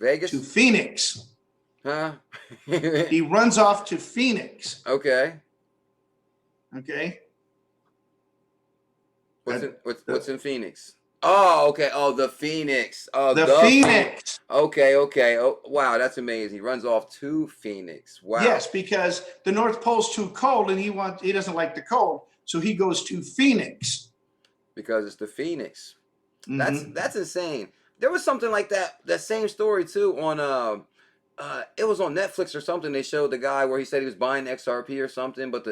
Vegas? To Phoenix. Huh? He runs off to Phoenix. Okay. Okay. What's in Phoenix? Oh, okay. Oh, the Phoenix. Oh, the Phoenix. Okay. Oh, wow, that's amazing. He runs off to Phoenix. Wow. Yes, because the North Pole's too cold, and he doesn't like the cold, so he goes to Phoenix. Because it's the Phoenix. Mm-hmm. That's insane. There was something like that same story too on it was on Netflix or something. They showed the guy where he said he was buying XRP or something, but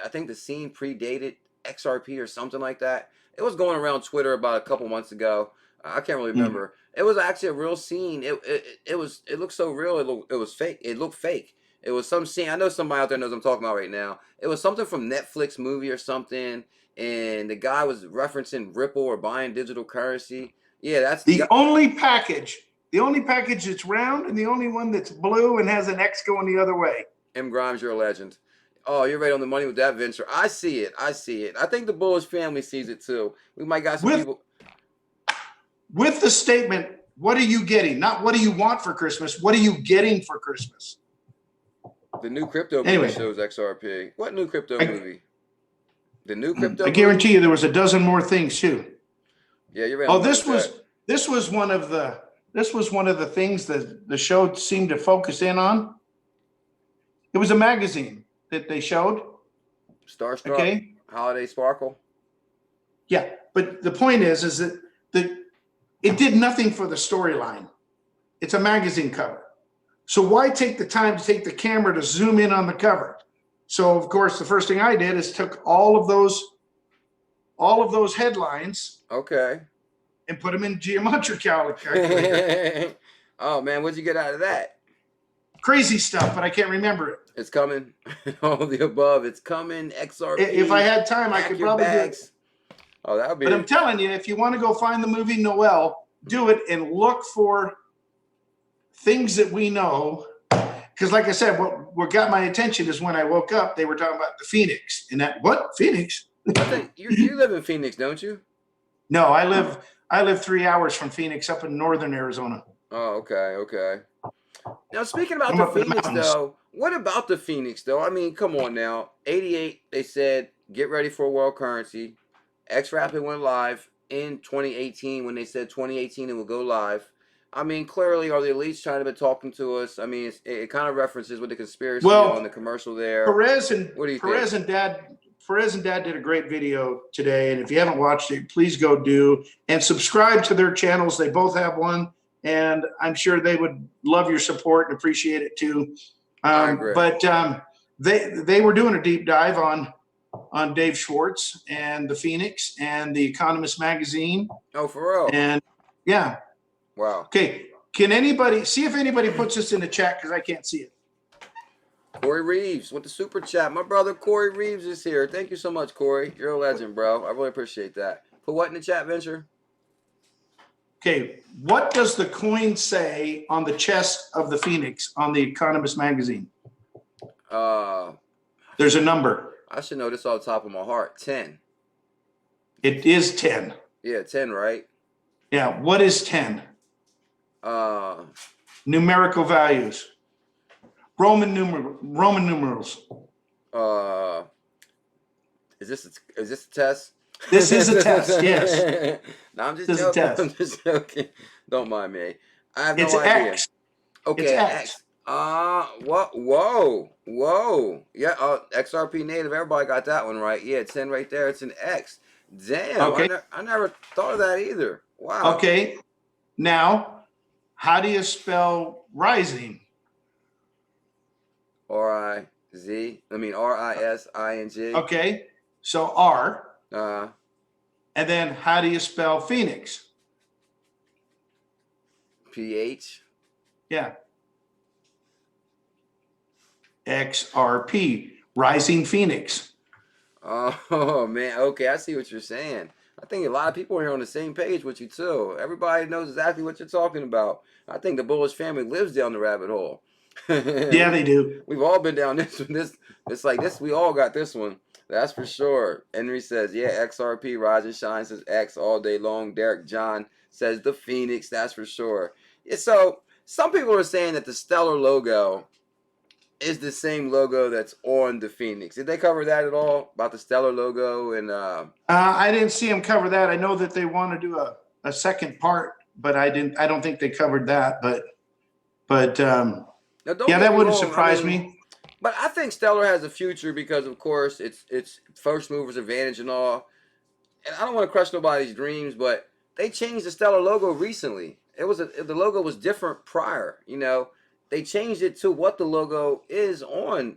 I think the scene predated XRP or something like that. It was going around Twitter about a couple months ago. I can't really remember. It was actually a real scene. It looked so real. It was fake. It looked fake. It was some scene. I know somebody out there knows what I'm talking about right now. It was something from Netflix movie or something, and the guy was referencing Ripple or buying digital currency. Yeah, that's the only package. The only package that's round and the only one that's blue and has an X going the other way. M. Grimes, you're a legend. Oh, you're right on the money with that, Venture. I see it. I think the Bullish family sees it too. We might got some people. With the statement, what are you getting? Not what do you want for Christmas? What are you getting for Christmas? The new crypto movie shows XRP. What new crypto movie? The new crypto I guarantee you there was a dozen more things too. Yeah, you're right. Oh, this was one of the things that the show seemed to focus in on. It was a magazine that they showed. Starstruck. Okay. Holiday Sparkle. Yeah, but the point is that it did nothing for the storyline. It's a magazine cover. So why take the time to take the camera to zoom in on the cover? So of course, the first thing I did is took all of those headlines, Okay. and put them in geometric calculator. Oh man, what'd you get out of that? Crazy stuff, but I can't remember it. It's coming. All the above. It's coming. XRP. If I had time, I Pack could your probably bags. do it. Oh, that would be. But I'm telling you, if you want to go find the movie Noel, do it and look for things that we know. Because like I said, what got my attention is when I woke up, they were talking about the Phoenix. And that, what? Phoenix? I think you live in Phoenix, don't you? No, I live 3 hours from Phoenix, up in northern Arizona. Oh, okay, okay. Now, speaking about I'm the up in the Phoenix, mountains. though, what about the Phoenix, though? I mean, come on now. 88, they said, get ready for world currency. XRP went live in 2018 when they said 2018 it would go live. I mean, clearly, are the elites trying to be talking to us? I mean, it kind of references with the conspiracy on the commercial there. Perez and what do you think? Perez and Dad did a great video today, and if you haven't watched it, please go do and subscribe to their channels. They both have one, and I'm sure they would love your support and appreciate it too. I agree. But they were doing a deep dive on Dave Schwartz and the Phoenix and the Economist magazine. Oh, for real? And yeah. Wow. Okay. Can anybody see if anybody puts this in the chat, because I can't see it? Corey Reeves with the super chat. My brother Corey Reeves is here. Thank you so much, Corey. You're a legend, bro. I really appreciate that. Put what in the chat, Venture? Okay. What does the coin say on the chest of the Phoenix on the Economist magazine? There's a number. I should know this off the top of my heart. 10. It is 10. Yeah, 10, right? Yeah. What is 10? Numerical values. Roman numerals. Is this a test? This is a test, yes. No, I'm just This is a joking. test. I'm just joking. Don't mind me. I have It's no idea. X. Okay, It's X. what? Whoa. Yeah, XRP native. Everybody got that one right. Yeah, 10 right there. It's an X. Damn. Okay. I never thought of that either. Wow. Okay. Now, how do you spell rising? R-I-S-I-N-G. Okay. So R. Uh, And then how do you spell Phoenix? P-H. Yeah. XRP. Rising Phoenix. Oh, man. Okay, I see what you're saying. I think a lot of people are here on the same page with you, too. Everybody knows exactly what you're talking about. I think the Bullish family lives down the rabbit hole. Yeah, they do. We've all been down this one. It's like this. We all got this one. That's for sure. Henry says, yeah, XRP, rise and shine, says X all day long. Derek John says the Phoenix. That's for sure. Yeah, so some people are saying that the Stellar logo is the same logo that's on the Phoenix. Did they cover that at all about the Stellar logo? And I didn't see them cover that. I know that they want to do a second part, but I don't think they covered that. But yeah, that wouldn't surprise me. But I think Stellar has a future because, of course, it's first movers advantage and all. And I don't want to crush nobody's dreams, but they changed the Stellar logo recently. The logo was different prior. You know, they changed it to what the logo is on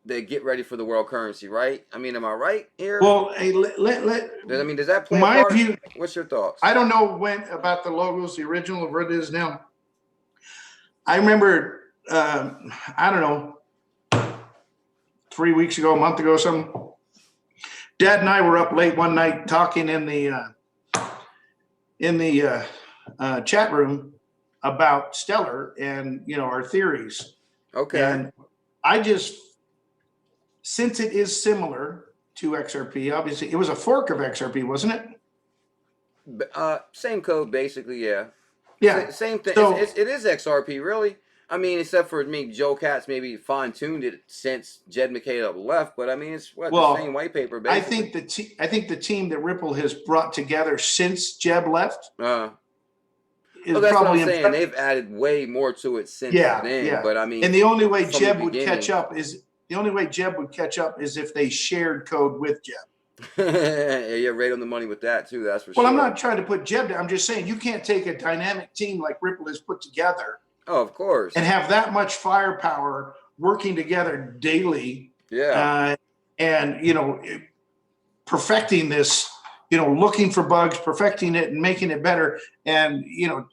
the Get Ready for the World Currency, right? I mean, am I right here? Well, hey, does that play my a part? view. What's your thoughts? I don't know when about the logos, the original of what it is now. I remember, I don't know, 3 weeks ago, a month ago, something. Dad and I were up late one night talking in the chat room about Stellar and our theories. Okay. And since it is similar to XRP, obviously it was a fork of XRP, wasn't it? Same code, basically, yeah. Yeah. Same thing. So, it is XRP, really. I mean, except for maybe Joe Katz maybe fine-tuned it since Jed McCaleb left, but I mean, it's the same white paper, basically. I think the team that Ripple has brought together since Jeb left is probably that's what I'm saying. They've added way more to it since then. Yeah. But I mean, and the only way Jeb would catch up is if they shared code with Jeb. Yeah, you're right on the money with that too. That's for sure. Well, I'm not trying to put Jeb down. I'm just saying you can't take a dynamic team like Ripple has put together. Oh, of course. And have that much firepower working together daily Yeah. And, perfecting this, looking for bugs, perfecting it and making it better. And,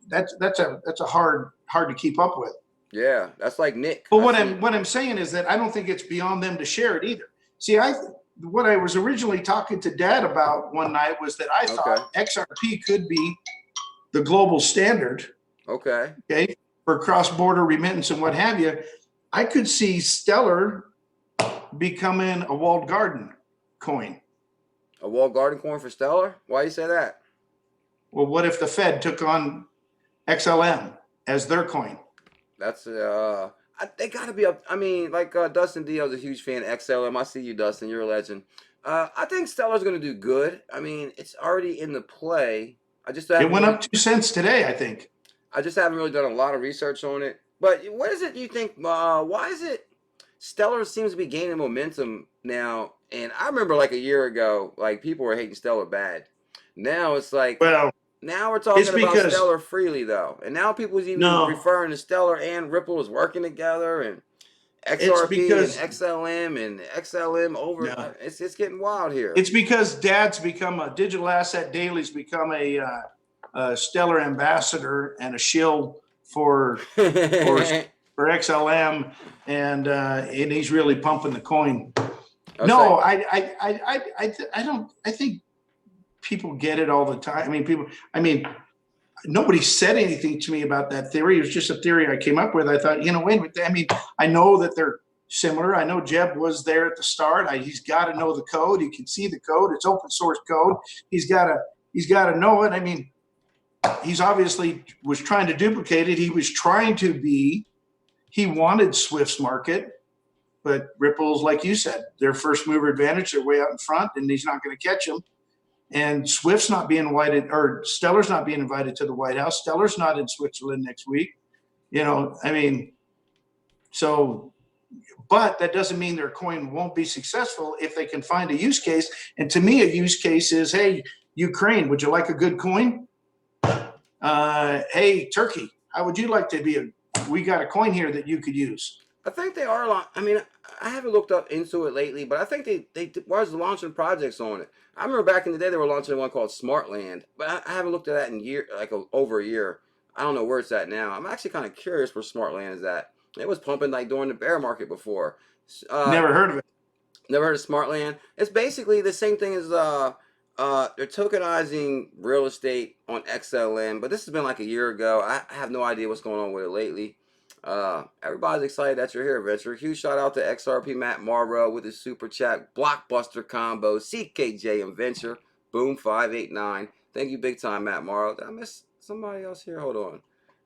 that's a hard to keep up with. Yeah. That's like Nick. But what I'm saying is that I don't think it's beyond them to share it either. See, what I was originally talking to Dad about one night was that I thought XRP could be the global standard. Okay. Okay. For cross-border remittance and what have you. I could see Stellar becoming a walled garden coin. A walled garden coin for Stellar? Why you say that? Well, what if the Fed took on XLM as their coin? That's they gotta be up. I mean, like Dustin Dio's a huge fan of XLM. I see you, Dustin. You're a legend. I think Stellar's gonna do good. I mean, it's already in the play. It went up 2 cents today, I think. I just haven't really done a lot of research on it. But what is it you think? Why is it Stellar seems to be gaining momentum now? And I remember like a year ago, like people were hating Stellar bad. Now it's like, well, now we're talking about Stellar freely though, and now people's even referring to Stellar and Ripple as working together, and XRP and XLM and XLM over. Yeah. It's getting wild here. It's because Dad's become a Digital Asset Daily's become a Stellar ambassador and a shield for XLM, and he's really pumping the coin. Okay. No, I don't. I think people get it all the time. I mean, nobody said anything to me about that theory. It was just a theory I came up with. I thought, wait a minute. I mean, I know that they're similar. I know Jeb was there at the start. He's got to know the code. He can see the code. It's open source code. He's got to know it. I mean, he's obviously was trying to duplicate it. He wanted Swift's market. But Ripple's, like you said, their first mover advantage, they're way out in front, and he's not going to catch them. And Swift's not being invited, or Stellar's not being invited to the White House. Stellar's not in Switzerland next week. But that doesn't mean their coin won't be successful if they can find a use case. And to me, a use case is, hey, Ukraine, would you like a good coin? Hey, Turkey, how would you like to we got a coin here that you could use. I think they are. I mean, I haven't looked up into it lately, but I think they was launching projects on it. I remember back in the day they were launching one called Smartland, but I haven't looked at that in over a year. I don't know where it's at now. I'm actually kind of curious where Smartland is at. It was pumping like during the bear market before. Never heard of it. Never heard of Smartland. It's basically the same thing as they're tokenizing real estate on XLM, but this has been like a year ago. I have no idea what's going on with it lately. Everybody's excited that you're here, Venture. Huge shout out to XRP Matt Morrow with his super chat, blockbuster combo, CKJ and Venture, boom 589. Thank you big time, Matt Morrow. Did I miss somebody else here? Hold on.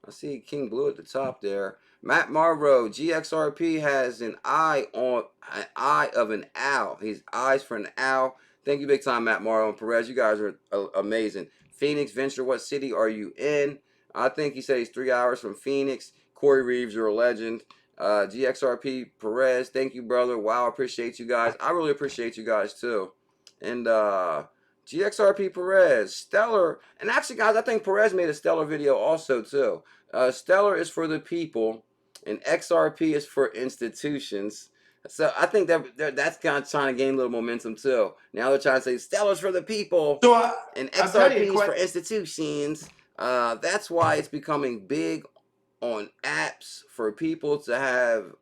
I see King Blue at the top there. Matt Morrow, GXRP has an eye of an owl. His eyes for an owl. Thank you big time, Matt Morrow and Perez. You guys are amazing. Phoenix Venture, what city are you in? I think he said he's 3 hours from Phoenix. Corey Reeves, you're a legend. GXRP Perez, thank you, brother. Wow, I appreciate you guys. I really appreciate you guys too. And GXRP Perez, Stellar, and actually, guys, I think Perez made a Stellar video also too. Stellar is for the people, and XRP is for institutions. So I think that's kind of trying to gain a little momentum too. Now they're trying to say Stellar's for the people, and XRP is for institutions. That's why it's becoming big on apps for people to have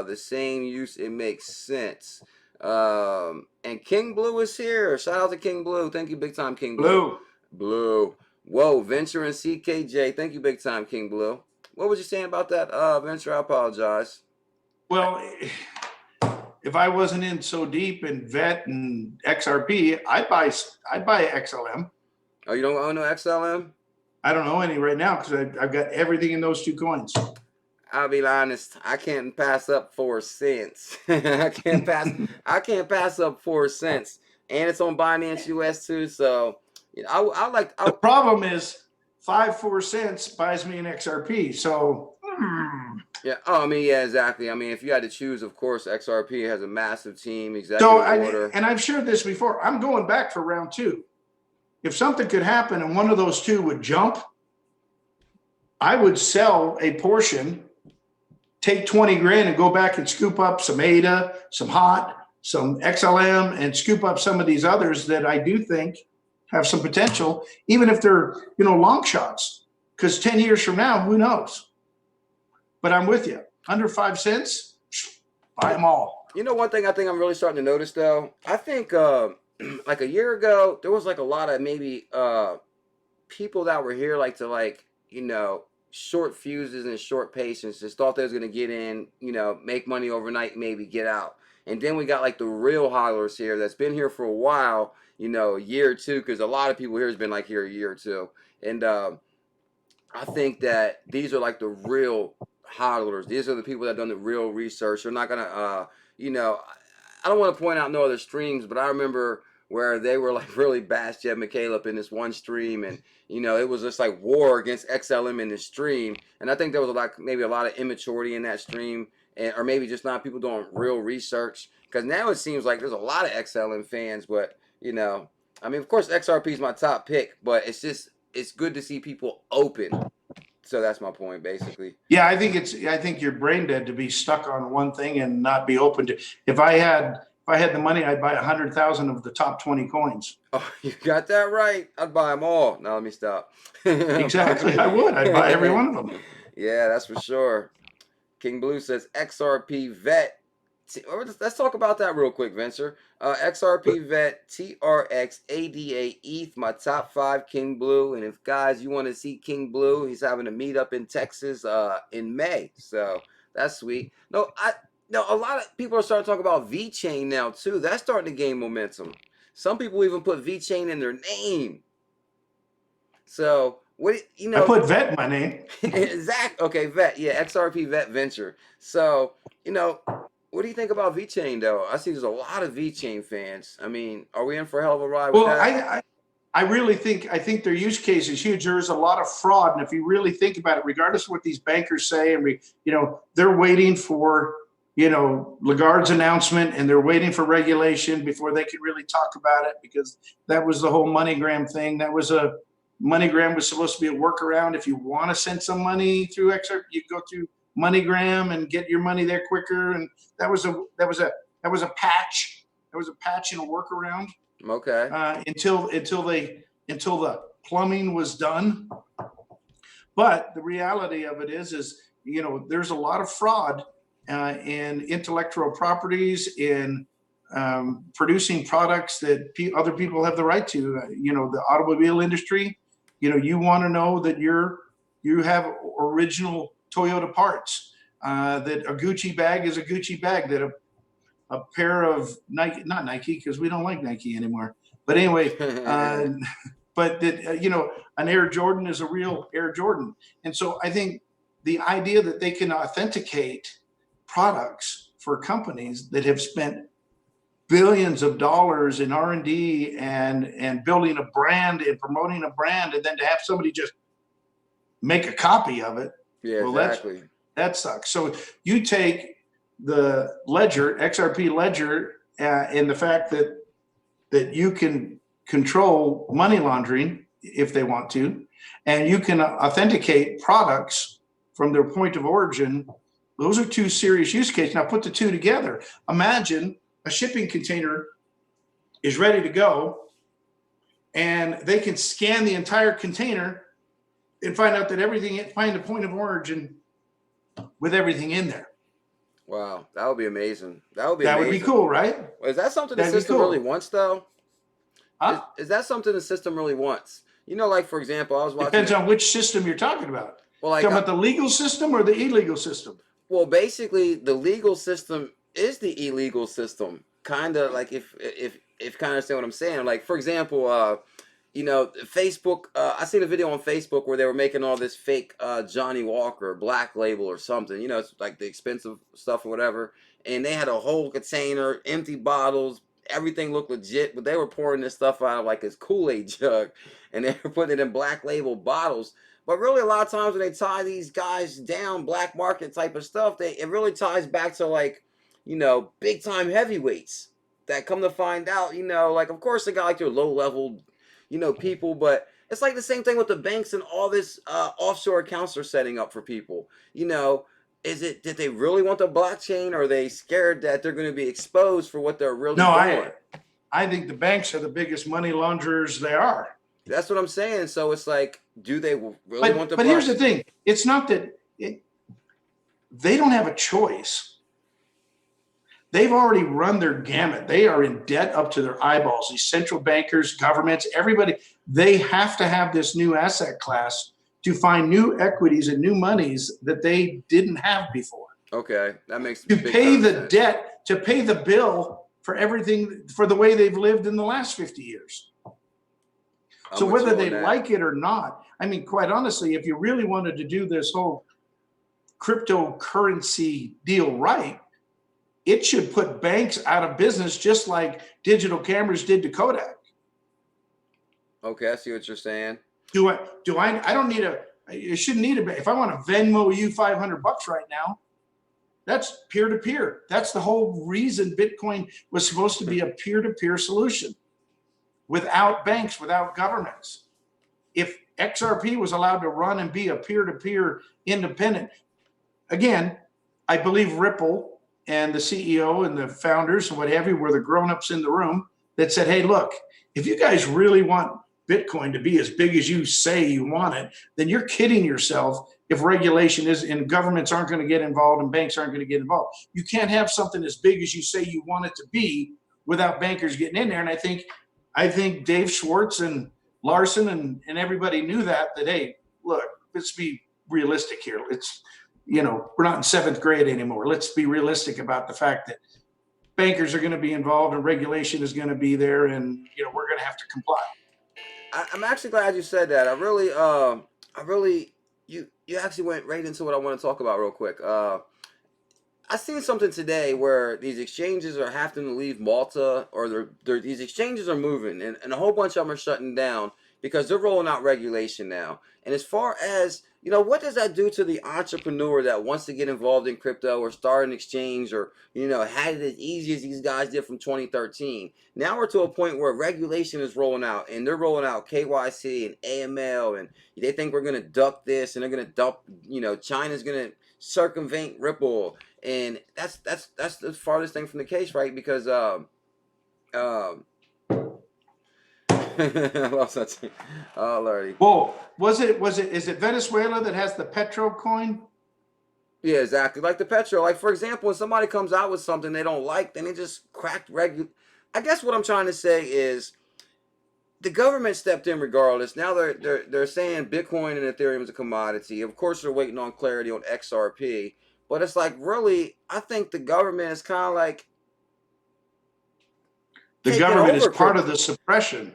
the same use. It makes sense. And King Blue is here. Shout out to King Blue. Thank you big time, King Blue. Blue. Whoa, Venture and CKJ. Thank you big time, King Blue. What was you saying about that, Venture? I apologize. Well, if I wasn't in so deep in VET and XRP, I'd buy XLM. Oh, you don't own no XLM? I don't know any right now because I've got everything in those two coins. I'll be honest. I can't pass up 4 cents. I can't pass up 4 cents, and it's on Binance US too. So, I like. The problem is 4 cents buys me an XRP. So. Yeah. Oh, I mean, yeah, exactly. I mean, if you had to choose, of course, XRP has a massive team. Order. And I've shared this before. I'm going back for round 2. If something could happen and one of those two would jump, I would sell a portion, take 20 grand and go back and scoop up some ADA, some HOT, some XLM and scoop up some of these others that I do think have some potential, even if they're, long shots, because 10 years from now, who knows? But I'm with you. Under 5 cents, buy them all. One thing I think I'm really starting to notice, though, I think like a year ago, there was like a lot of maybe people that were here short fuses and short patience, just thought they was going to get in, make money overnight, maybe get out. And then we got like the real hodlers here that's been here for a while, a year or two, because a lot of people here has been like here a year or two. And I think that these are like the real hodlers. These are the people that done the real research. They're not gonna, I don't want to point out no other streams, but I remember where they were like really bashed Jed McCaleb in this one stream, and it was just like war against XLM in the stream. And I think there was maybe a lot of immaturity in that stream, or maybe just not people doing real research. Because now it seems like there's a lot of XLM fans, but I mean, of course XRP is my top pick, but it's good to see people open. So that's my point, basically. Yeah, I think you're brain dead to be stuck on one thing and not be open to. If I had the money, I'd buy 100,000 of the top 20 coins. Oh, you got that right. I'd buy them all. No, let me stop. Exactly, I would. I'd buy every one of them. Yeah, that's for sure. King Blue says XRP vet. Let's talk about that real quick, Venture. XRP vet, TRX, ADA, ETH, my top 5 King Blue. And if guys you want to see King Blue, he's having a meetup in Texas in May. So that's sweet. No, a lot of people are starting to talk about VeChain now too. That's starting to gain momentum. Some people even put VeChain in their name. So what I put vet in my name. Exactly. Okay, vet. Yeah, XRP vet venture. So what do you think about VeChain though? I see there's a lot of VeChain fans. I mean, are we in for a hell of a ride with that? I really think their use case is huge. There's a lot of fraud, and if you really think about it, regardless of what these bankers say, and they're waiting for Lagarde's announcement, and they're waiting for regulation before they can really talk about it, because that was the whole MoneyGram thing. MoneyGram was supposed to be a workaround. If you want to send some money through XRP, you go through MoneyGram and get your money there quicker, and that was a patch. That was a patch and a workaround. Okay. Until the plumbing was done. But the reality of it is there's a lot of fraud in intellectual properties, in producing products that other people have the right to. The automobile industry. You want to know that you have original Toyota parts, that a Gucci bag is a Gucci bag, that a pair of Nike, not Nike because we don't like Nike anymore, but anyway, but that, an Air Jordan is a real Air Jordan. And so I think the idea that they can authenticate products for companies that have spent billions of dollars in R&D and building a brand and promoting a brand, and then to have somebody just make a copy of it. Yeah, well, exactly. That sucks. So you take the ledger, XRP ledger, and the fact that you can control money laundering if they want to, and you can authenticate products from their point of origin. Those are two serious use cases. Now put the two together. Imagine a shipping container is ready to go, and they can scan the entire container and find out that find the point of origin with everything in there. Wow, that would be amazing. That would be cool, right? Is that something the system really wants, though? Huh? Is that something the system really wants? Like, for example, I was watching. Depends on which system you're talking about. Well, like, talking about the legal system or the illegal system? Well, basically, the legal system is the illegal system. Kind of like, if kind of understand what I'm saying. Like, for example, Facebook, I seen a video on Facebook where they were making all this fake Johnny Walker Black Label or something. It's like the expensive stuff or whatever. And they had a whole container, empty bottles, everything looked legit, but they were pouring this stuff out of like this Kool-Aid jug, and they were putting it in Black Label bottles. But really, a lot of times when they tie these guys down, black market type of stuff, it really ties back to like, big time heavyweights that come to find out, like, of course they got like their low level people, but it's like the same thing with the banks and all this offshore accounts they're setting up for people. is it, did they really want the blockchain, or are they scared that they're going to be exposed for what they're really No, doing? I think the banks are the biggest money launderers they are. That's what I'm saying. So it's like, do they really want the But here's the blockchain? thing. It's not that they don't have a choice. They've already run their gamut. They are in debt up to their eyeballs. These central bankers, governments, everybody, they have to have this new asset class to find new equities and new monies that they didn't have before. Okay, that makes To big pay time the sense. debt, to pay the bill for everything, for the way they've lived in the last 50 years. So I'm with whether you they on that. like it or not, I mean, quite honestly, if you really wanted to do this whole cryptocurrency deal right, it should put banks out of business, just like digital cameras did to Kodak. Okay, I see what you're saying. I don't need you shouldn't need a, if I want to Venmo you $500 right now, that's peer-to-peer. That's the whole reason Bitcoin was supposed to be a peer-to-peer solution without banks, without governments. If XRP was allowed to run and be a peer-to-peer independent, again, I believe Ripple and the CEO and the founders and what have you were the grown-ups in the room that said, hey, look, if you guys really want Bitcoin to be as big as you say you want it, then you're kidding yourself if regulation is and governments aren't going to get involved and banks aren't going to get involved. You can't have something as big as you say you want it to be without bankers getting in there. And I think Dave Schwartz and Larson and everybody knew that, hey, look, let's be realistic here. It's, we're not in 7th grade anymore. Let's be realistic about the fact that bankers are going to be involved and regulation is going to be there, and we're going to have to comply. I'm actually glad you said that. You actually went right into what I want to talk about real quick. I seen something today where these exchanges are having to leave Malta, or these exchanges are moving, and a whole bunch of them are shutting down because they're rolling out regulation now. And as far as, what does that do to the entrepreneur that wants to get involved in crypto or start an exchange, or, had it as easy as these guys did from 2013? Now we're to a point where regulation is rolling out, and they're rolling out KYC and AML, and they think we're going to duck this, and they're going to dump, China's going to circumvent Ripple. And that's the farthest thing from the case, right? Because I lost that thing. Oh Lordy. Whoa, is it Venezuela that has the Petro coin? Yeah, exactly. Like the Petro. Like, for example, when somebody comes out with something they don't like, then they just cracked I guess what I'm trying to say is the government stepped in regardless. Now they're saying Bitcoin and Ethereum is a commodity. Of course, they're waiting on clarity on XRP. But it's like, really, I think the government is kind of like, the government is part of the suppression.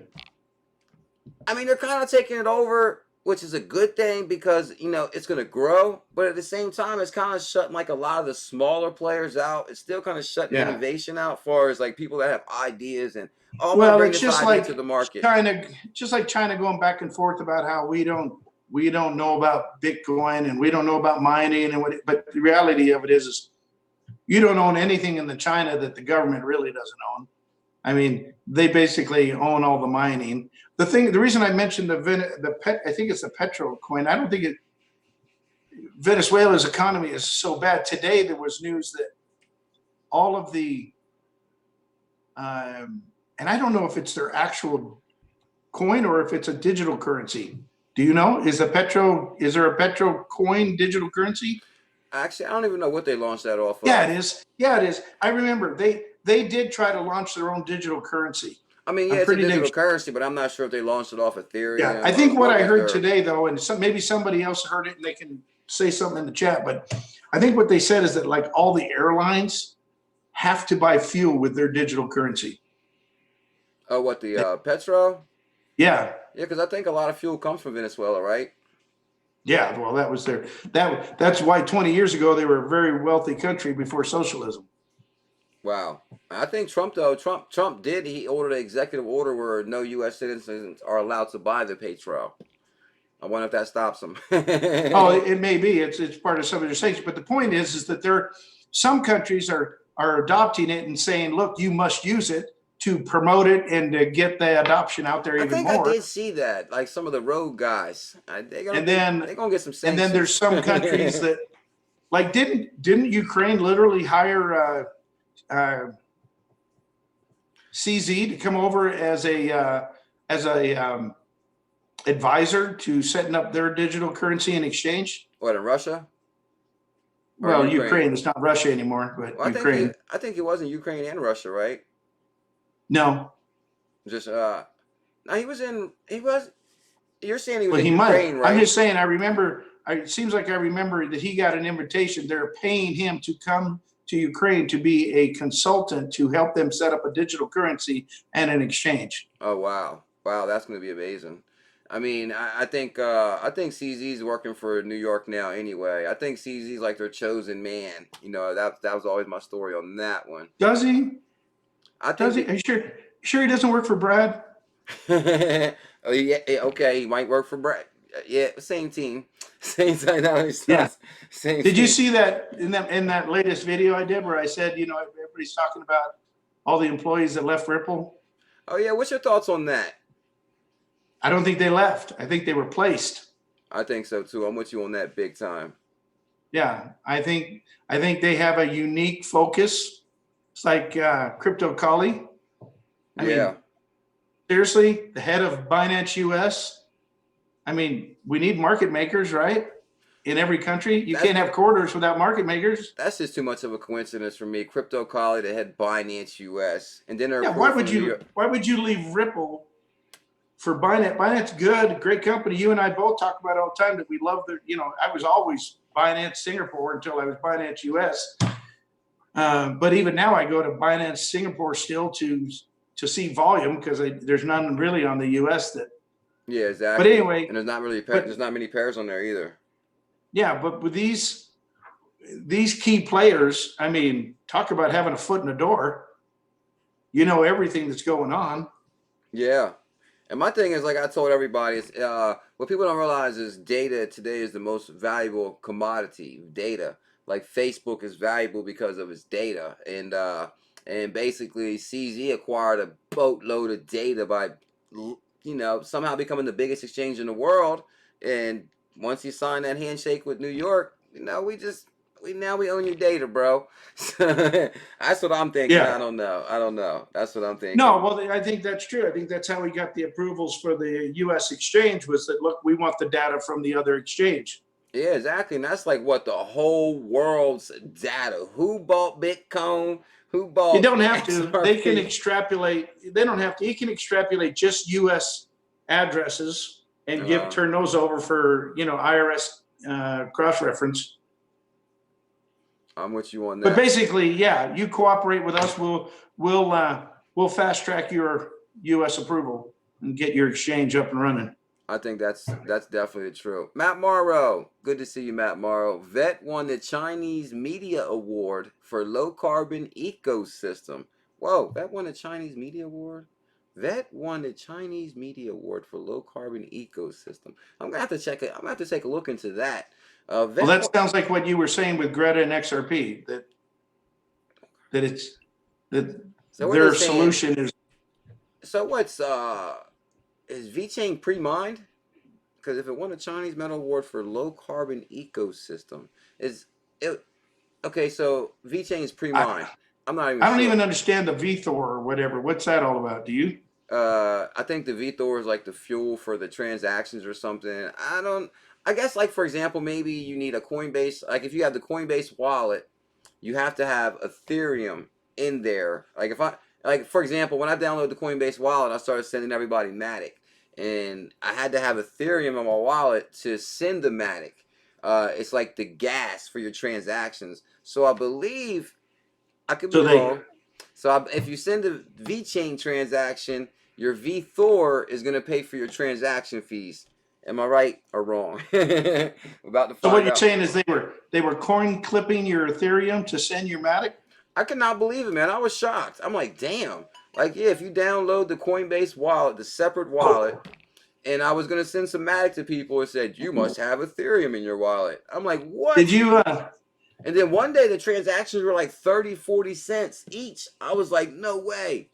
I mean, they're kind of taking it over, which is a good thing because, it's going to grow. But at the same time, it's kind of shutting like a lot of the smaller players out. It's still kind of shutting innovation out, as far as like people that have ideas and, it's just like to the market. China going back and forth about how we don't know about Bitcoin and we don't know about mining but the reality of it is you don't own anything in the China that the government really doesn't own. I mean, they basically own all the mining. The reason I mentioned I think it's the Petro coin. I don't think Venezuela's economy is so bad. Today there was news that all of the and I don't know if it's their actual coin or if it's a digital currency. Do you know? Is there a Petro coin digital currency? Actually, I don't even know what they launched that off of. Yeah, it is. Yeah, it is. I remember they did try to launch their own digital currency. I mean, yeah, it's a digital currency, but I'm not sure if they launched it off Ethereum. Yeah, I think what I heard today, though, and maybe somebody else heard it and they can say something in the chat, but I think what they said is that like all the airlines have to buy fuel with their digital currency. Oh, what, the Petro? Yeah. Yeah, because I think a lot of fuel comes from Venezuela, right? Yeah, well, that was that's why 20 years ago they were a very wealthy country before socialism. Wow. I think Trump did. He ordered an executive order where no U.S. citizens are allowed to buy the Petro. I wonder if that stops him. Oh, it may be. It's part of some of their sanctions. But the point is that some countries are adopting it and saying, look, you must use it to promote it and to get the adoption out there even more. I did see that, like some of the rogue guys. They're gonna get some sanctions. And then there's some countries that, like didn't Ukraine literally hire CZ to come over as a advisor to setting up their digital currency and exchange? What, in Russia? Or Well, Ukraine? Ukraine. It's not Russia anymore, but Well, Ukraine. I think it was in Ukraine and Russia, right? No, Just no, he was. You're saying he was well, in he might have. Ukraine, I'm right? just saying. I remember. It seems like I remember that he got an invitation. They're paying him to come to Ukraine to be a consultant to help them set up a digital currency and an exchange. Oh wow, wow, that's gonna be amazing. I mean, I think CZ's working for New York now anyway. I think CZ's like their chosen man. You know, that was always my story on that one. Does he? I Does he? think Are you sure? Sure, he doesn't work for Brad? oh yeah, okay, he might work for Brad. Yeah, same team, same side. Yeah. Same Did you team. see that in that latest video I did where I said, everybody's talking about all the employees that left Ripple? Oh yeah, what's your thoughts on that? I don't think they left. I think they were placed. I think so too. I'm with you on that big time. Yeah, I think they have a unique focus. It's like Crypto Collie. I Yeah. mean, seriously, the head of Binance US. I mean, we need market makers, right? In every country, you can't have quarters without market makers. That's just too much of a coincidence for me. Crypto Collie, they had Binance US, and then they're Yeah, why would you leave Ripple for Binance? Binance, good, great company. You and I both talk about it all the time that we love their. I was always Binance Singapore until I was Binance US. But even now, I go to Binance Singapore still to see volume because there's none really on the US that. Yeah, exactly. But anyway, and there's not many pairs on there either. Yeah, but with these key players, I mean, talk about having a foot in the door. You know everything that's going on. Yeah. And my thing is, like I told everybody, is what people don't realize is data today is the most valuable commodity. Data, like Facebook, is valuable because of its data, and basically CZ acquired a boatload of data by, somehow becoming the biggest exchange in the world. And once you sign that handshake with New York, we own your data, bro. That's what I'm thinking. Yeah. I don't know. That's what I'm thinking. No, well, I think that's true. I think that's how we got the approvals for the U.S. exchange was that, look, we want the data from the other exchange. Yeah, exactly. And that's like what the whole world's data. Who bought Bitcoin? Who bought You don't have to. XRP? They can extrapolate. They don't have to. You can extrapolate just U.S. addresses and turn those over for IRS cross-reference. I'm with you on that. But basically, yeah, you cooperate with us. We'll fast track your U.S. approval and get your exchange up and running. I think that's definitely true. Matt Morrow, good to see you, Matt Morrow. VET won the Chinese Media Award for Low Carbon Ecosystem. Whoa, VET won a Chinese Media Award? VET won the Chinese Media Award for Low Carbon Ecosystem. I'm gonna have to check it. I'm gonna have to take a look into that. Well, that sounds like what you were saying with Greta and XRP. That their solution is. So what's is VeChain pre-mined? Because if it won a Chinese Metal Award for Low Carbon Ecosystem, is it okay? So VeChain is pre-mined. I'm not even. I don't even understand the VeThor or whatever. What's that all about? Do you? I think the VeThor is like the fuel for the transactions or something. I guess, like, for example, maybe you need a Coinbase. Like, if you have the Coinbase wallet, you have to have Ethereum in there. Like, for example, when I downloaded the Coinbase wallet, I started sending everybody Matic. And I had to have Ethereum on my wallet to send the Matic. It's like the gas for your transactions. So I believe, I could be wrong. So if you send a VeChain transaction, your VeThor is going to pay for your transaction fees. Am I right or wrong? About to find out. So what you're saying is they were coin clipping your Ethereum to send your Matic? I could not believe it, man. I was shocked. I'm like, damn. Like, yeah, if you download the Coinbase wallet, the separate wallet, and I was going to send some Matic to people, it said, you must have Ethereum in your wallet. I'm like, what? Did you? And then one day the transactions were like 30, 40 cents each. I was like, no way.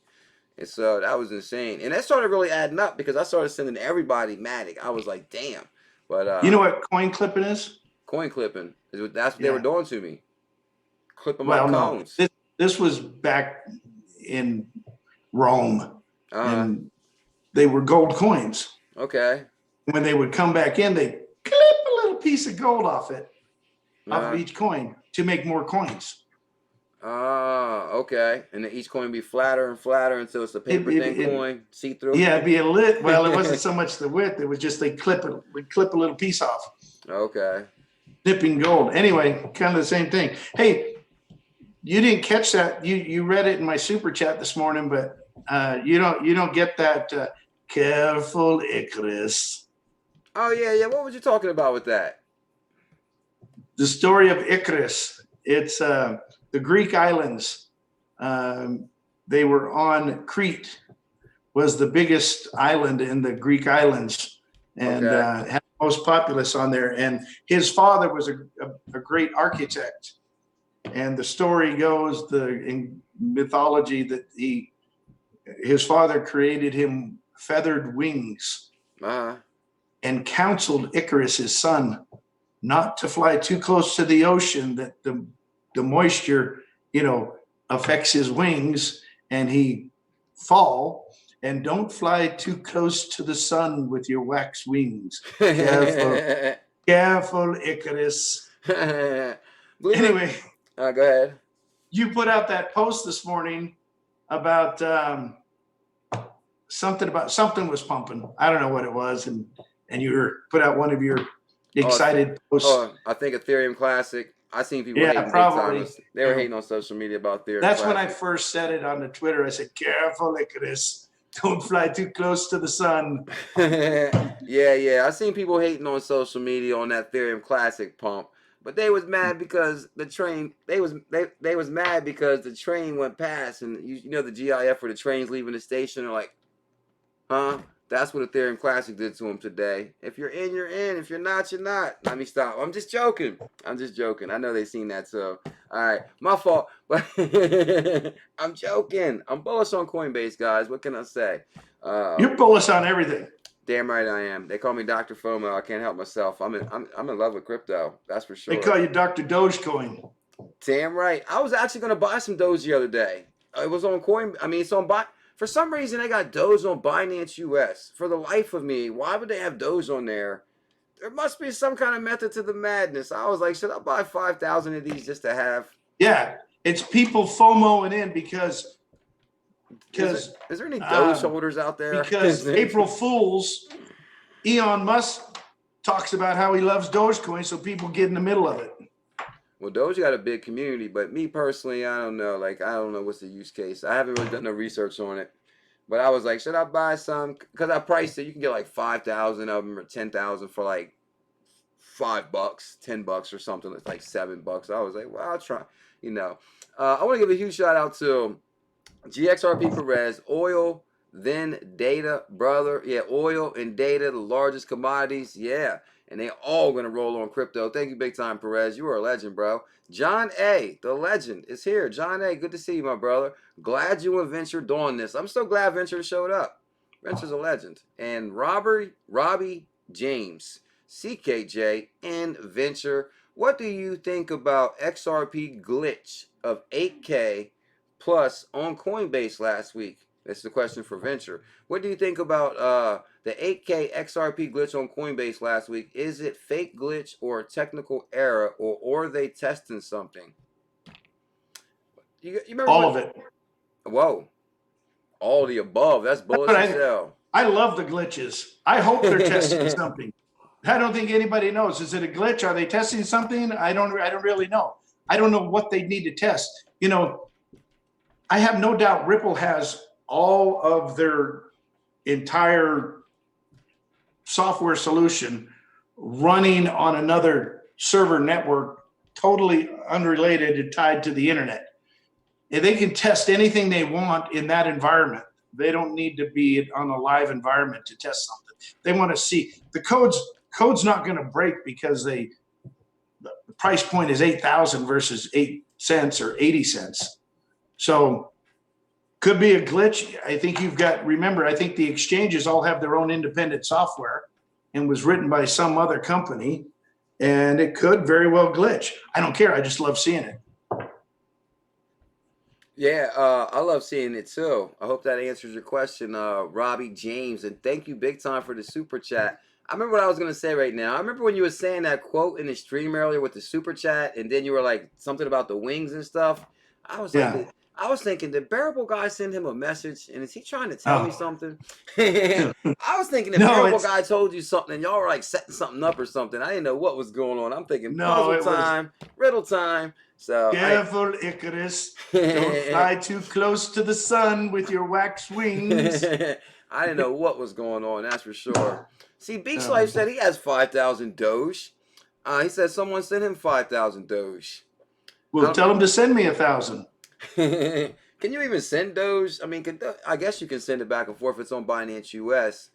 And so that was insane. And that started really adding up because I started sending everybody Matic. I was like, damn. But you know what coin clipping is? Coin clipping. That's what they were Yeah. doing to me. Clipping my Well, no, cones. this was back in Rome, Uh-huh. and they were gold coins. Okay. When they would come back in, they clip a little piece of gold off of Uh-huh. each coin to make more coins. Okay. And then each coin be flatter and flatter until it's a paper thin coin, see through. Yeah, it'd be a lit. Well, it wasn't so much the width; it was just they clip a little piece off, Okay. nipping gold. Anyway, kind of the same thing. Hey, you didn't catch that. You read it in my super chat this morning, but you don't get that. Careful, Icarus. Oh yeah. What were you talking about with that? The story of Icarus. It's the Greek islands. They were on Crete, was the biggest island in the Greek islands, and had the most populace on there. And his father was a great architect. And the story goes, in mythology, that his father created him feathered wings and counseled Icarus, his son, not to fly too close to the ocean, that the moisture, affects his wings and he fall, and don't fly too close to the sun with your wax wings. Careful, Icarus. Anyway, go ahead. You put out that post this morning about something was pumping. I don't know what it was, and you put out one of your excited posts. I think Ethereum Classic. I seen people hating probably. Big time. They were hating on social media about Ethereum. That's Classic. when I first said it on the Twitter. I said, "Careful, Icarus. Don't fly too close to the sun." Yeah. I seen people hating on social media on that Ethereum Classic pump. But they was mad because the train. They was mad because the train went past, and you know the GIF where the train's leaving the station. They're like, huh? That's what Ethereum Classic did to him today. If you're in, you're in. If you're not, you're not. Let me stop. I'm just joking. I know they seen that. So, all right, my fault. But I'm joking. I'm bullish on Coinbase, guys. What can I say? You're bullish on everything. Damn right I am. They call me Dr. FOMO. I can't help myself. I'm in love with crypto. That's for sure. They call you Dr. Dogecoin. Damn right. I was actually gonna buy some Doge the other day. It was on Coin. I mean, it's on buy. For some reason, they got Doge on Binance US. For the life of me, why would they have Doge on there? There must be some kind of method to the madness. I was like, should I buy 5,000 of these just to have? Yeah, it's people FOMOing in because. Is there any Doge holders out there? Because April Fools, Elon Musk talks about how he loves Dogecoin, so people get in the middle of it. Well, Doge got a big community, but me personally, I don't know. Like, I don't know what's the use case. I haven't really done no research on it. But I was like, should I buy some? Because I priced it. You can get like 5,000 of them or 10,000 for like $5, $10 or something. It's like $7. I was like, well, I'll try. I want to give a huge shout out to GXRP Perez, oil, then data, brother. Yeah, oil and data, the largest commodities. Yeah. And they all going to roll on crypto. Thank you big time, Perez. You are a legend, bro. John A., the legend, is here. John A., good to see you, my brother. Glad you and Venture doing this. I'm so glad Venture showed up. Venture's a legend. And Robbie James, CKJ, and Venture. What do you think about XRP glitch of 8K plus on Coinbase last week? That's the question for Venture. What do you think about the 8K XRP glitch on Coinbase last week? Is it fake glitch or a technical error, or are they testing something? You remember all of it. Whoa. All the above. That's bullish as hell. I love the glitches. I hope they're testing something. I don't think anybody knows. Is it a glitch? Are they testing something? I don't really know. I don't know what they need to test. I have no doubt Ripple has all of their entire software solution running on another server network, totally unrelated and tied to the internet. And they can test anything they want in that environment. They don't need to be on a live environment to test something. They want to see the code's not going to break because the price point is 8,000 versus 8 cents or 80 cents. So could be a glitch. I think I think the exchanges all have their own independent software and was written by some other company. and it could very well glitch. I don't care. I just love seeing it. Yeah, I love seeing it too. I hope that answers your question, Robbie James, and thank you big time for the super chat. I remember what I was gonna say right now. I remember when you were saying that quote in the stream earlier with the super chat, and then you were like something about the wings and stuff. I was like, Yeah. I was thinking, did Bearable Guy send him a message, and is he trying to tell me Oh. something? I was thinking that No, Bearable it's Guy told you something, and y'all were like setting something up or something. I didn't know what was going on. I'm thinking no, puzzle it was time, riddle time. So careful, Icarus. Don't fly too close to the sun with your wax wings. I didn't know what was going on, that's for sure. See, Beach No. Life said he has 5,000 Doge. He said someone sent him 5,000 Doge. Well, tell them to send me 1,000. Can you even send Doge? I mean, I guess you can send it back and forth. It's on Binance US.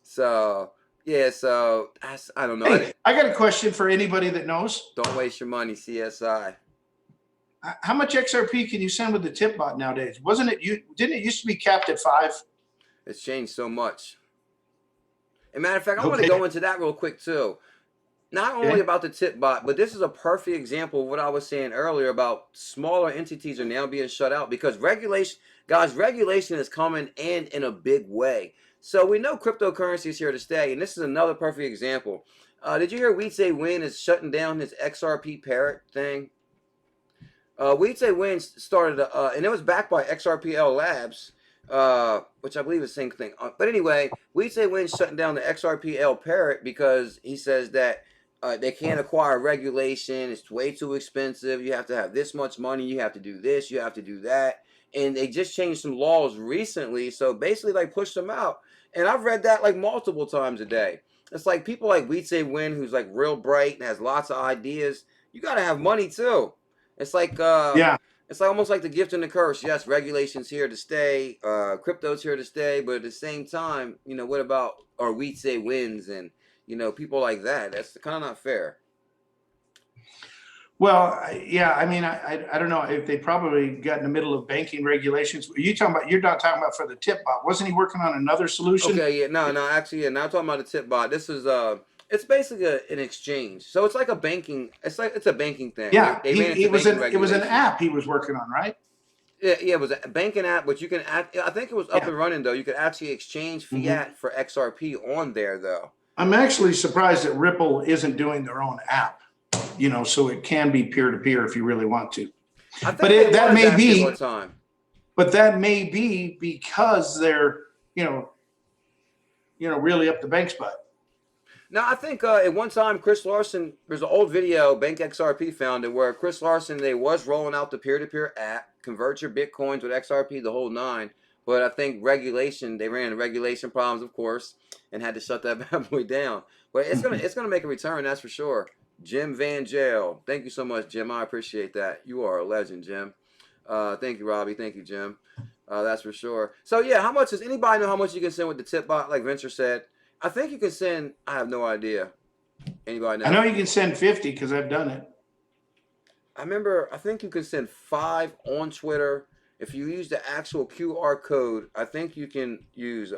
So, yeah, so I don't know. Hey, I got a question for anybody that knows. Don't waste your money, CSI. How much XRP can you send with the tip bot nowadays? Didn't it used to be capped at 5? It's changed so much. As a matter of fact, I want to go into that real quick too. Not only about the tip bot, but this is a perfect example of what I was saying earlier about smaller entities are now being shut out because regulation, guys, regulation is coming and in a big way. So we know cryptocurrency is here to stay, and this is another perfect example. Did you hear Weedsay Win is shutting down his XRP parrot thing? Weedsay Win started, and it was backed by XRPL Labs, which I believe is the same thing. But anyway, Weedsay Win shutting down the XRPL parrot because he says that they can't acquire regulation. It's way too expensive. You have to have this much money. You have to do this. You have to do that. And they just changed some laws recently. So basically, like, pushed them out. And I've read that like multiple times a day. It's like people like Weedsay Win, who's like real bright and has lots of ideas. You got to have money too. It's like Yeah. It's like almost like the gift and the curse. Yes, regulation's here to stay. Crypto's here to stay. But at the same time, you know, what about our Weedsay Wins and people like that? That's kind of not fair. Well, yeah, I mean, I don't know if they probably got in the middle of banking regulations. You're not talking about for the tip bot. Wasn't he working on another solution? Okay, yeah, no, actually, yeah, not talking about the tip bot. This is it's basically an exchange. So it's like a banking. It's a banking thing. Yeah, it was an app he was working on, right? Yeah, it was a banking app, but you can I think it was up and running though. You could actually exchange fiat for XRP on there though. I'm actually surprised that Ripple isn't doing their own app. So it can be peer-to-peer if you really want to. I think that may be. But that may be because they're, really up the bank's butt. Now, I think at one time, Chris Larson, there's an old video, Bank XRP found it, where Chris Larson, they was rolling out the peer-to-peer app, convert your Bitcoins with XRP, the whole 9. But I think they ran into regulation problems, of course, and had to shut that bad boy down. But it's gonna make a return, that's for sure. Jim Van Jail. Thank you so much, Jim. I appreciate that. You are a legend, Jim. Thank you, Robbie. Thank you, Jim. That's for sure. So, yeah, does anybody know how much you can send with the tip bot, like Venture said? I think you can send, I have no idea. Anybody know? I know you can send 50 because I've done it. I think you can send 5 on Twitter. If you use the actual QR code, I think you can use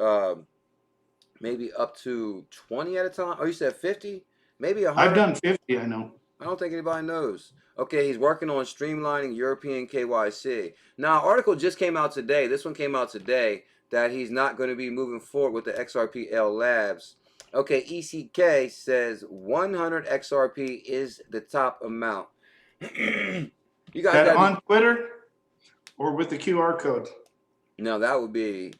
maybe up to 20 at a time. Oh, you said 50? Maybe 100? I've done 50, I know. I don't think anybody knows. Okay, he's working on streamlining European KYC. Now, an article just came out today. This one came out today that he's not going to be moving forward with the XRPL Labs. Okay, ECK says 100 XRP is the top amount. You guys that on Twitter or with the QR code? No, that would be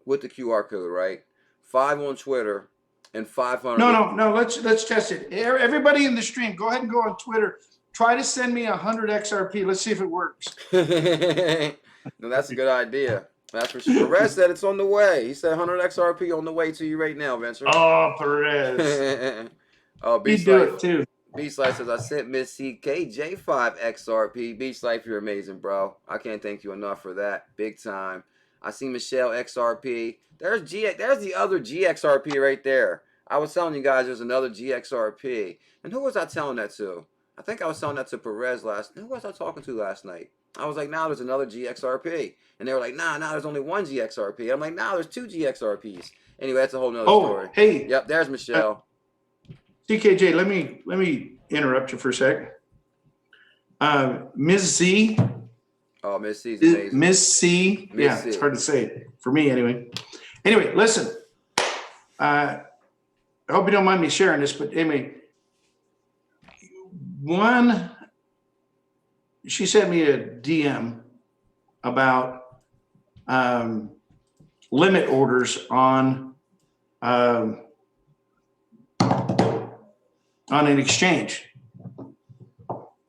with the QR code, right? 5 on Twitter. And 500. No. Let's test it. Everybody in the stream, go ahead and go on Twitter. Try to send me 100 XRP. Let's see if it works. No, that's a good idea. That's for sure. Perez said it's on the way. He said 100 XRP on the way to you right now, Venture. Oh, Perez. Beach do Life, it too. Beach Life says I sent Miss CKJ 5 XRP. Beach Life, you're amazing, bro. I can't thank you enough for that. Big time. I see Michelle XRP. There's the other GXRP right there. I was telling you guys there's another GXRP. And who was I telling that to? I think I was telling that to Perez Who was I talking to last night? I was like, there's another GXRP. And they were like, there's only one GXRP. I'm like, there's 2 GXRPs. Anyway, that's a whole nother story. Hey. Yep, there's Michelle. CKJ, let me interrupt you for a sec. Ms. Z, Oh, Miss C's amazing. Miss C, Miss yeah, C. it's hard to say for me anyway. Anyway, listen, I hope you don't mind me sharing this, but anyway, she sent me a DM about limit orders um, on an exchange.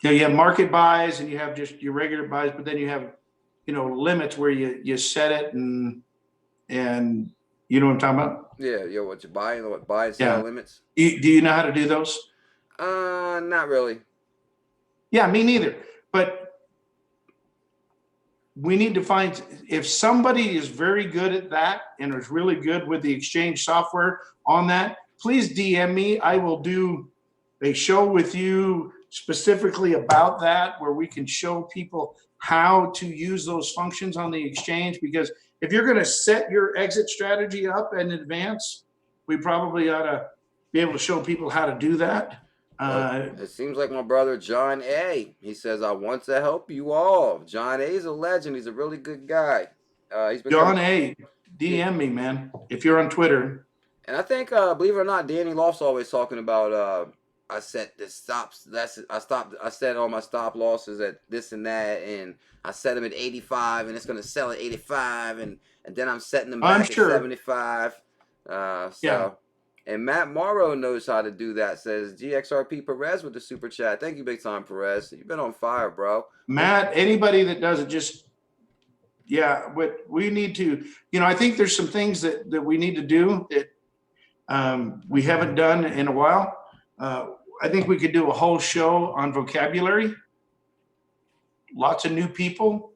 You know, you have market buys and you have just your regular buys, but then you have, you know, limits where you set it and you know what I'm talking about? Yeah, what you buy and what buy and sell Yeah. limits. Do you know how to do those? Not really. Yeah, me neither. But we need to find, if somebody is very good at that and is really good with the exchange software on that, please DM me. I will do a show with you specifically about that, where we can show people how to use those functions on the exchange. Because if you're going to set your exit strategy up in advance, we probably ought to be able to show people how to do that. It seems like my brother John A. He says, I want to help you all. John A is a legend. He's a really good guy. He's been John A, DM me, man, if you're on Twitter. And I think, believe it or not, Danny Loft's always talking about. I set the stops. I set all my stop losses at this and that, and I set them at 85, and it's gonna sell at 85, and then I'm setting them I'm back at sure. 75. Yeah. And Matt Morrow knows how to do that. Says GXRP Perez with the super chat. Thank you, big time Perez. You've been on fire, bro. Matt, anybody that does it, just but we need to. You know, I think there's some things that we need to do that we haven't done in a while. I think we could do a whole show on vocabulary. Lots of new people.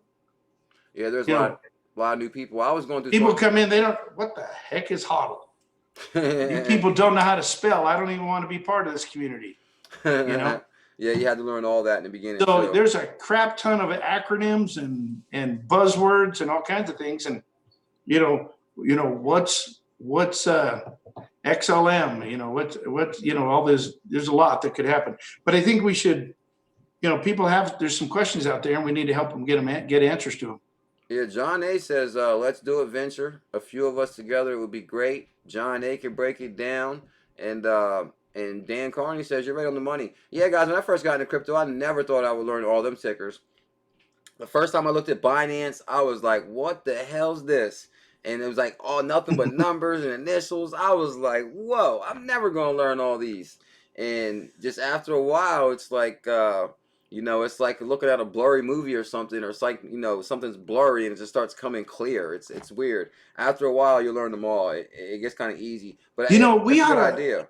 Yeah, there's a lot of new people. I was going through. People come in, they don't. What the heck is HODL? You people don't know how to spell. I don't even want to be part of this community. You know. Yeah, you had to learn all that in the beginning. So there's a crap ton of acronyms and buzzwords and all kinds of things. And you know what's XLM? You know what's all this. There's a lot that could happen. But I think we should. You know, people there's some questions out there, and we need to help them get answers to them. Yeah, John A says, let's do a venture. A few of us together, it would be great. John A can break it down. And Dan Carney says, you're right on the money. Yeah, guys, when I first got into crypto, I never thought I would learn all them tickers. The first time I looked at Binance, I was like, what the hell's this? And it was like, oh, nothing but numbers and initials. I was like, whoa, I'm never going to learn all these. And just after a while, it's like... it's like looking at a blurry movie or something, or it's like, something's blurry and it just starts coming clear. It's weird. After a while, you learn them all. It gets kind of easy. But we ought to idea.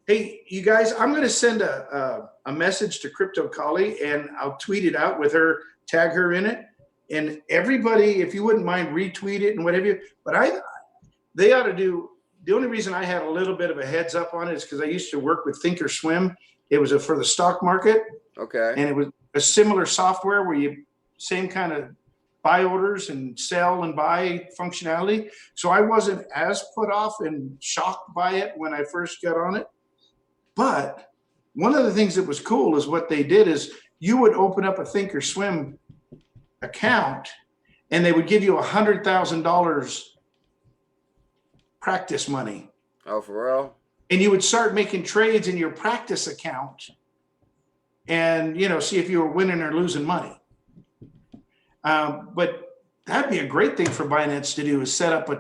Hey, you guys, I'm going to send a message to Crypto Collie, and I'll tweet it out with her, tag her in it. And everybody, if you wouldn't mind, retweet it and whatever. But they ought to do. The only reason I had a little bit of a heads up on it is because I used to work with Thinkorswim. It was for the stock market. Okay. And it was a similar software where same kind of buy orders and sell and buy functionality. So I wasn't as put off and shocked by it when I first got on it. But one of the things that was cool is what they did is you would open up a Thinkorswim account and they would give you $100,000 practice money. Oh, for real? And you would start making trades in your practice account and, see if you were winning or losing money. But that'd be a great thing for Binance to do, is set up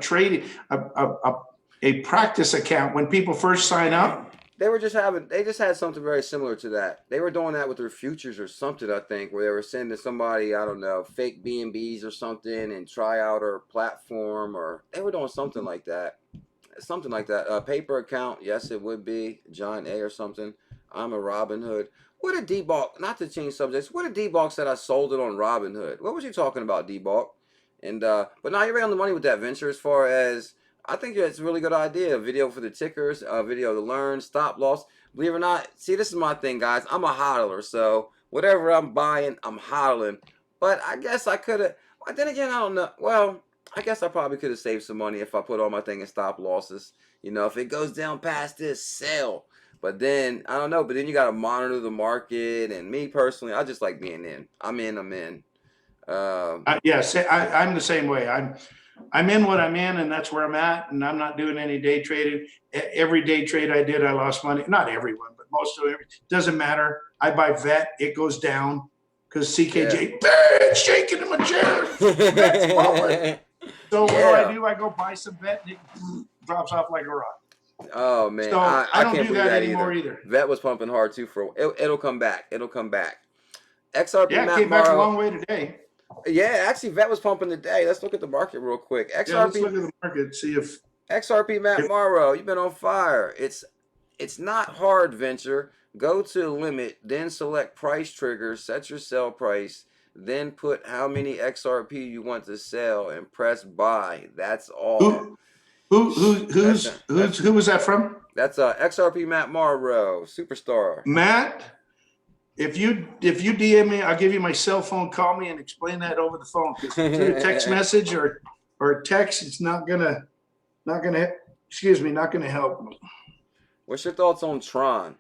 a practice account when people first sign up. They just had something very similar to that. They were doing that with their futures or something, I think, where they were sending somebody, I don't know, fake BNBs or something and try out our platform, or they were doing something like that. Something like that. A paper account, yes, it would be John A or something. I'm a RobinHood. What a D-Balk, not to change subjects, what a D-Balk said I sold it on RobinHood. What was you talking about, D-Balk? And but now you're right on the money with that venture, as far as, I think it's a really good idea. A video for the tickers, a video to learn, stop loss. Believe it or not, see, this is my thing, guys. I'm a hodler, so whatever I'm buying, I'm hodling. But I guess I could have, then again, I don't know. Well, I guess I probably could have saved some money if I put all my thing in stop losses. If it goes down past this, sell. But then I don't know. But then you got to monitor the market. And me personally, I just like being in. I'm in. I'm in. Yes, I'm the same way. I'm in what I'm in, and that's where I'm at. And I'm not doing any day trading. Every day trade I did, I lost money. Not everyone, but most of it. Doesn't matter. I buy VET, it goes down because CKJ shaking in my chair. VET's pumping. So what do? I go buy some VET, and it drops off like a rock. Oh man, So I don't can't do believe that that anymore either. VET was pumping hard too it'll come back. It'll come back. XRP Yeah, it Matt came back a Morrow. long way today. Yeah, actually VET was pumping today. Let's look at the market real quick. Yeah, let's look at the market, see if XRP Matt Morrow, you've been on fire. It's not hard, venture. Go to limit, then select price trigger, set your sell price, then put how many XRP you want to sell and press buy. That's all. Who was that from? That's XRP Matt Morrow, superstar. Matt, if you DM me, I'll give you my cell phone. Call me and explain that over the phone. Because through a text message or text, it's not gonna help me. What's your thoughts on Tron?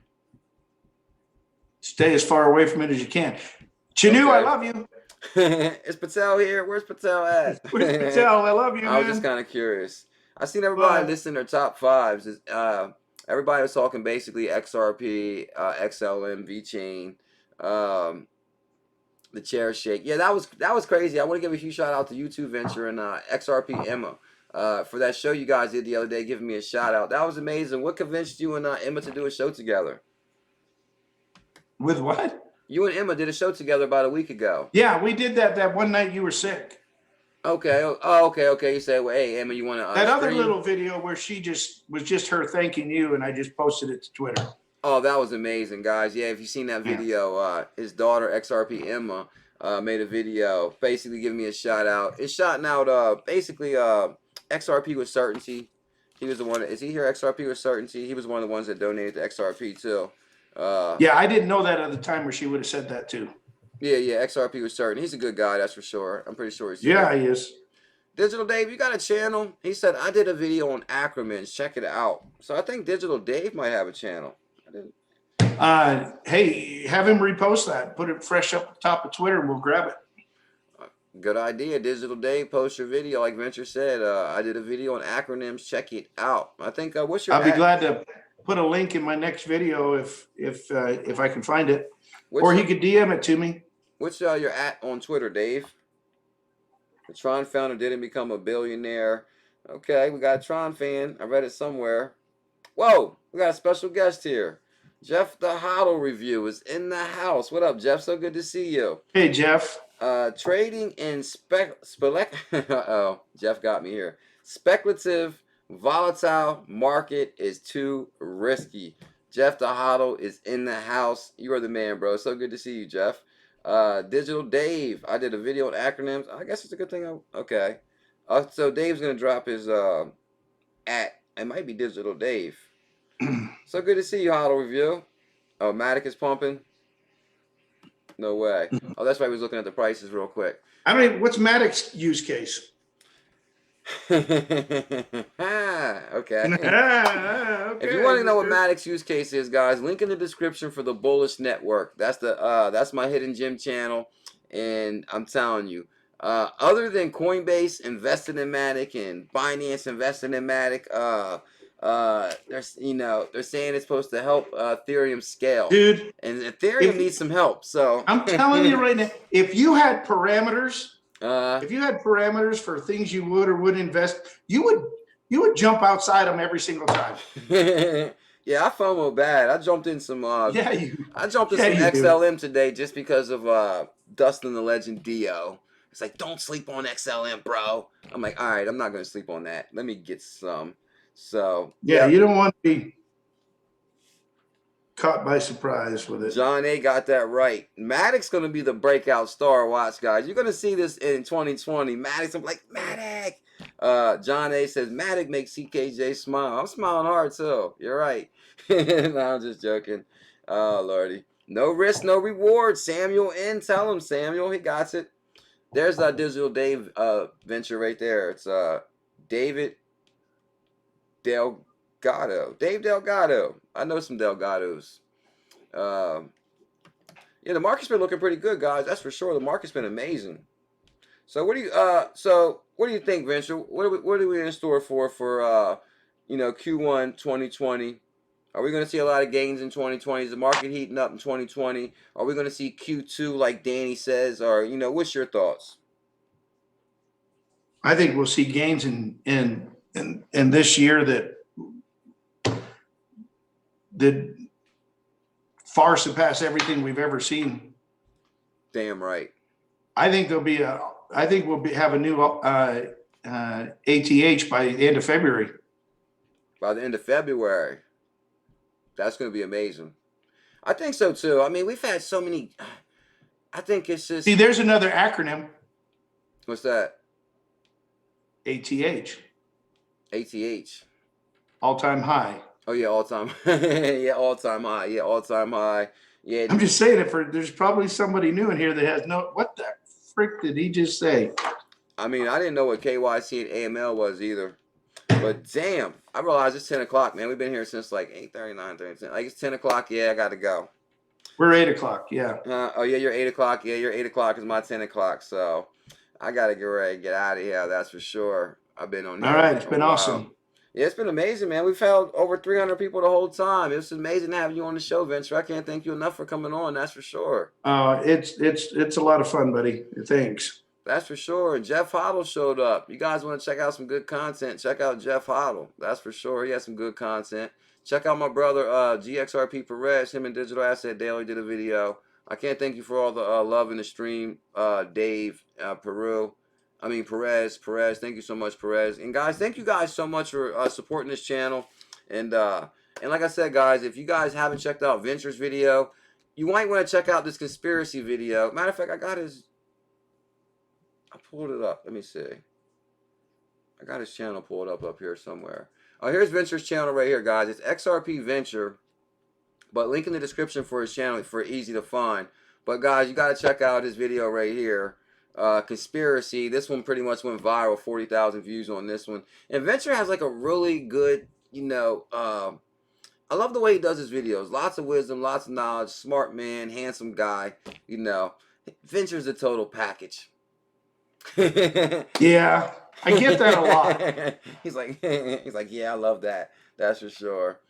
Stay as far away from it as you can. Chinu, I love you. Is Patel here? Where's Patel at? Where's Patel? I love you, I was just kind of curious. I seen everybody listing their top fives. Everybody was talking basically XRP, XLM, VChain, the chair shake. Yeah, that was crazy. I want to give a huge shout out to YouTube Venture and XRP Emma for that show you guys did the other day, giving me a shout out. That was amazing. What convinced you and Emma to do a show together? With what? You and Emma did a show together about a week ago. Yeah, we did that one night you were sick. Okay. Oh, okay. You say, well, hey, Emma, you want to that other little video where she was just her thanking you, and I just posted it to Twitter. Oh, that was amazing, guys. Yeah, if you've seen that video, his daughter, XRP Emma, made a video basically giving me a shout out. It's shouting out basically XRP with certainty. He was the one. Is he here? XRP with certainty. He was one of the ones that donated to XRP too. Yeah, I didn't know that at the time where she would have said that too. Yeah, XRP was certain. He's a good guy, that's for sure. I'm pretty sure he's he is. Digital Dave, you got a channel? He said, I did a video on acronyms. Check it out. So I think Digital Dave might have a channel. Hey, have him repost that. Put it fresh up top of Twitter and we'll grab it. Good idea. Digital Dave, post your video. Like Venture said, I did a video on acronyms. Check it out. I think, what's your I'll be glad to put a link in my next video if I can find it. Or he could DM it to me. What's your at on Twitter, Dave? The Tron founder didn't become a billionaire. Okay, we got a Tron fan. I read it somewhere. Whoa, we got a special guest here. Jeff the Hodl Review is in the house. What up, Jeff? So good to see you. Hey, Jeff. Trading in uh-oh, Jeff got me here. Speculative, volatile market is too risky. Jeff the Hodl is in the house. You are the man, bro. So good to see you, Jeff. Digital Dave. I did a video on acronyms. I guess it's a good thing. Okay. So Dave's going to drop his at. It might be Digital Dave. So good to see you, Hodl Review. Oh, Matic is pumping. No way. Oh, that's why he was looking at the prices real quick. I don't even, what's Matic's use case? Okay. If you want to know what Matic's use case is, guys, link in the description for the Bullish Network. That's my hidden gem channel, and I'm telling you, other than Coinbase invested in Matic and Binance invested in Matic, they're saying it's supposed to help Ethereum scale, dude, and Ethereum needs some help. So I'm telling you right now, if you had parameters. If you had parameters for things you would or wouldn't invest, you would jump outside them every single time. Yeah, I FOMO bad. I jumped in some. I jumped in some XLM today just because of Dustin the Legend Dio. It's like, don't sleep on XLM, bro. I'm like, all right, I'm not gonna sleep on that. Let me get some. So yeah, you don't want to be caught by surprise with it. John A got that right. Matic's going to be the breakout star. Watch, guys. You're going to see this in 2020. Matic, I'm like, Matic. John A says, Matic makes CKJ smile. I'm smiling hard, too. You're right. No, I'm just joking. Oh, Lordy. No risk, no reward. Samuel N. Tell him, Samuel. He got it. There's that Digital Dave venture right there. It's David Delgado. Dave Delgado. I know some Delgados. Yeah, the market's been looking pretty good, guys. That's for sure. The market's been amazing. So what do you think, Venture? What are we in store for Q1 2020? Are we going to see a lot of gains in 2020? Is the market heating up in 2020? Are we going to see Q2 like Danny says, or what's your thoughts? I think we'll see gains in this year that far surpass everything we've ever seen. Damn right. I think we'll have a new ATH by the end of February. By the end of February. That's going to be amazing. I think so too. I mean, we've had so many. I think it's just. See, there's another acronym. What's that? ATH. ATH. All-time high. Oh yeah, all-time. Yeah, all-time high. Yeah, all-time high. Yeah. I'm just saying there's probably somebody new in here that has what the frick did he just say? I mean, I didn't know what KYC and AML was either. But damn, I realized it's 10 o'clock, man. We've been here since like 8:30, 9:30. Like it's 10 o'clock. Yeah, I got to go. We're 8 o'clock. Yeah. Oh yeah, you're 8 o'clock. Yeah, your 8 o'clock is my 10 o'clock. So I got to get ready, get out of here. That's for sure. I've been on here. All right. It's been awesome. Yeah, it's been amazing, man. We've held over 300 people the whole time. It's amazing to have you on the show, Venture. I can't thank you enough for coming on. That's for sure. It's a lot of fun, buddy. Thanks. That's for sure. And Jeff Hodl showed up. You guys want to check out some good content, check out Jeff Hodl. That's for sure. He has some good content. Check out my brother, GXRP Perez. Him and Digital Asset Daily did a video. I can't thank you for all the love in the stream, Dave, Perez. Thank you so much, Perez. And guys, thank you guys so much for supporting this channel. And like I said, guys, if you guys haven't checked out Venture's video, you might want to check out this conspiracy video. Matter of fact, I pulled it up. Let me see. I got his channel pulled up here somewhere. Oh, here's Venture's channel right here, guys. It's XRP Venture, but link in the description for his channel for easy to find. But guys, you got to check out his video right here. Conspiracy. This one pretty much went viral. 40,000 views on this one. And Venture has like a really good, I love the way he does his videos. Lots of wisdom, lots of knowledge, smart man, handsome guy. Venture's a total package. Yeah, I get that a lot. He's like, yeah, I love that. That's for sure.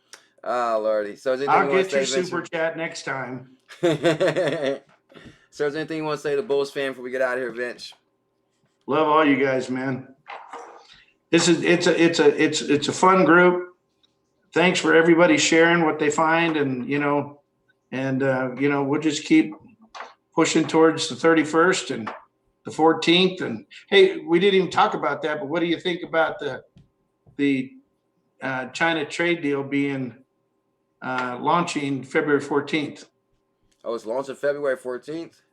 Oh, Lordy. So I'll get your super chat next time. So is there anything you want to say to Bullish fan before we get out of here, Vince? Love all you guys, man. It's a fun group. Thanks for everybody sharing what they find, and we'll just keep pushing towards the 31st and the 14th. And hey, we didn't even talk about that, but what do you think about the China trade deal being launching February 14th? Oh, it's launching February 14th?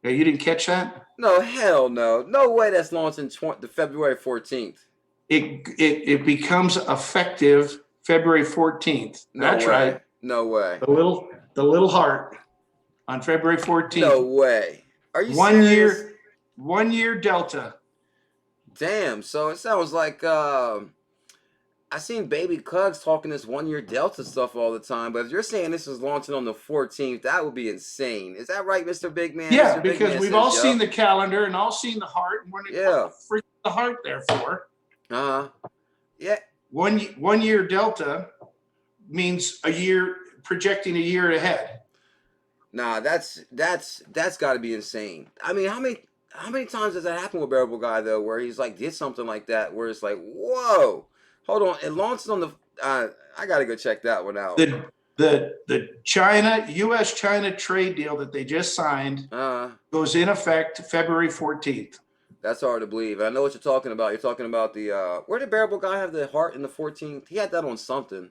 Yeah, you didn't catch that? No, hell no. No way that's launching the February 14th. It becomes effective February 14th. That's right. No way. The little heart on February 14th. No way. Are you serious? 1 year delta. Damn. So it sounds like I seen Baby Cugs talking this 1 year delta stuff all the time. But if you're saying this is launching on the 14th, that would be insane. Is that right, Mr. Big Man? Yeah, Mr. because we've all seen the calendar and all seen the heart. And what the freak the heart there for? Yeah. 1 year delta means a year, projecting a year ahead. Nah, that's got to be insane. I mean, how many times does that happen with Bearable Guy though, where he's like did something like that, where it's like, whoa, hold on, it launched on the. I gotta go check that one out. The US China trade deal that they just signed goes in effect February 14th. That's hard to believe. I know what you're talking about. You're talking about the where did Bearable Guy have the heart in the 14th? He had that on something.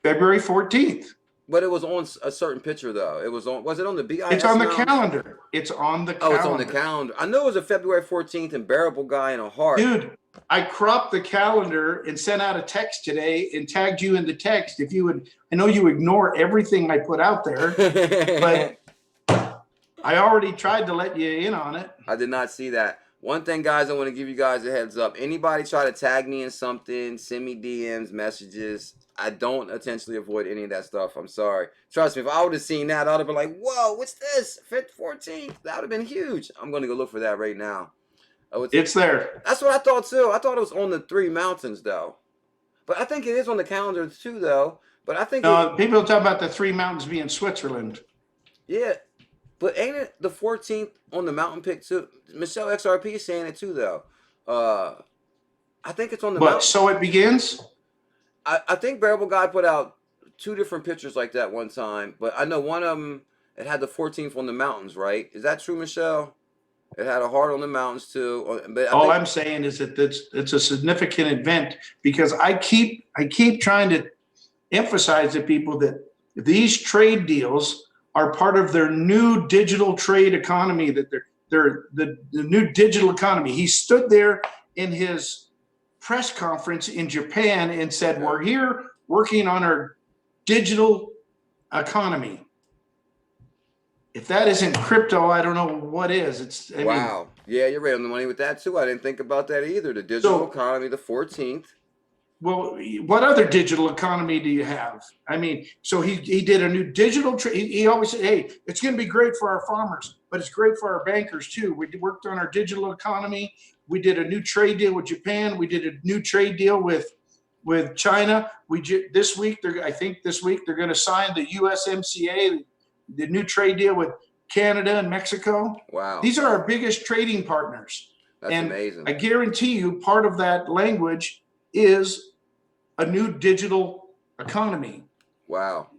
February 14th. But it was on a certain picture though. Was it on the BIS? It's on the calendar. It's on the calendar. Oh, it's on the calendar. I know it was a February 14th and Bearable Guy in a heart. Dude, I cropped the calendar and sent out a text today and tagged you in the text. If you would, I know you ignore everything I put out there, but I already tried to let you in on it. I did not see that. One thing, guys, I want to give you guys a heads up. Anybody try to tag me in something, send me DMs, messages, I don't intentionally avoid any of that stuff. I'm sorry. Trust me, if I would have seen that, I would have been like, whoa, what's this? 14th? That would have been huge. I'm going to go look for that right now. Oh, It's there. that's what I thought too. I thought it was on the three mountains though. But I think it is on the calendar too though. But I think People talk about the three mountains being Switzerland. yeah. But ain't it the 14th on the mountain pick too? Michelle XRP is saying it too though. I think it's on the mountain. So it begins? I think Bearable Guy put out two different pictures like that one time, but I know one of them, it had the 14th on the mountains, right? Is that true, Michelle? It had a heart on the mountains too. But All I'm saying is that it's a significant event, because I keep trying to emphasize to people that these trade deals are part of their new digital trade economy, that they're the new digital economy. He stood there in his press conference in Japan and said, we're here working on our digital economy. If that isn't crypto, I don't know what is. Wow. Yeah, you're right on the money with that too. I didn't think about that either. The digital economy, the 14th. Well, what other digital economy do you have? I mean, so he did a new digital trade. He always said, hey, it's going to be great for our farmers, but it's great for our bankers too. We worked on our digital economy. We did a new trade deal with Japan. We did a new trade deal with China. This week they're going to sign the USMCA, the new trade deal with Canada and Mexico. Wow. These are our biggest trading partners. That's amazing. I guarantee you part of that language is a new digital economy. Wow.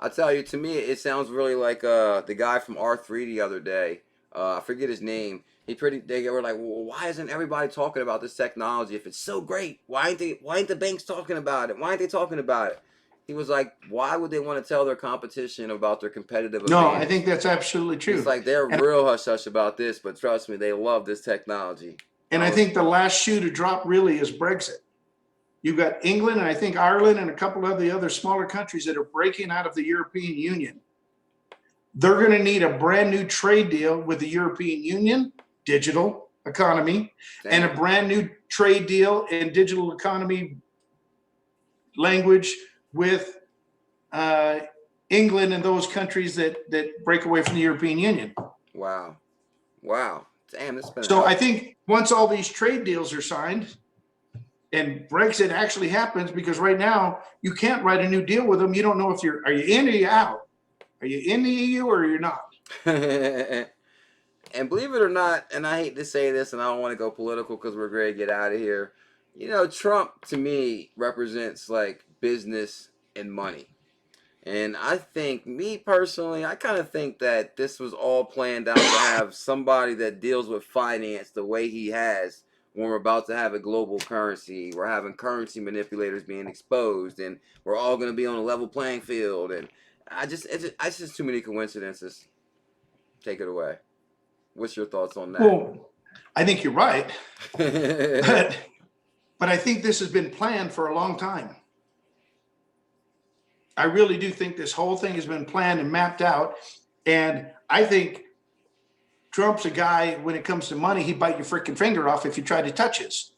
I tell you, to me, it sounds really like the guy from R3 the other day. I forget his name. They were like, well, why isn't everybody talking about this technology if it's so great? Why ain't the banks talking about it? Why ain't they talking about it? He was like, why would they want to tell their competition about their competitive advantage? No, I think that's absolutely true. It's like they're real hush-hush about this, but trust me, they love this technology. And I think the last shoe to drop really is Brexit. You've got England and I think Ireland and a couple of the other smaller countries that are breaking out of the European Union. They're going to need a brand new trade deal with the European Union, digital economy, and a brand new trade deal in digital economy language with England and those countries that break away from the European Union. Wow. Damn, this been so I think once all these trade deals are signed and Brexit actually happens, because right now you can't write a new deal with them. You don't know if are you in or you out? Are you in the EU or you're not? And believe it or not, and I hate to say this, and I don't want to go political because we're ready to get out of here. You know, Trump to me represents like business and money. And I think, me personally, I kind of think that this was all planned out to have somebody that deals with finance the way he has when we're about to have a global currency. We're having currency manipulators being exposed, and we're all going to be on a level playing field. And it's just too many coincidences. Take it away. What's your thoughts on that? Well, I think you're right. but I think this has been planned for a long time. I really do think this whole thing has been planned and mapped out. And I think Trump's a guy, when it comes to money, he'd bite your freaking finger off if you tried to touch his.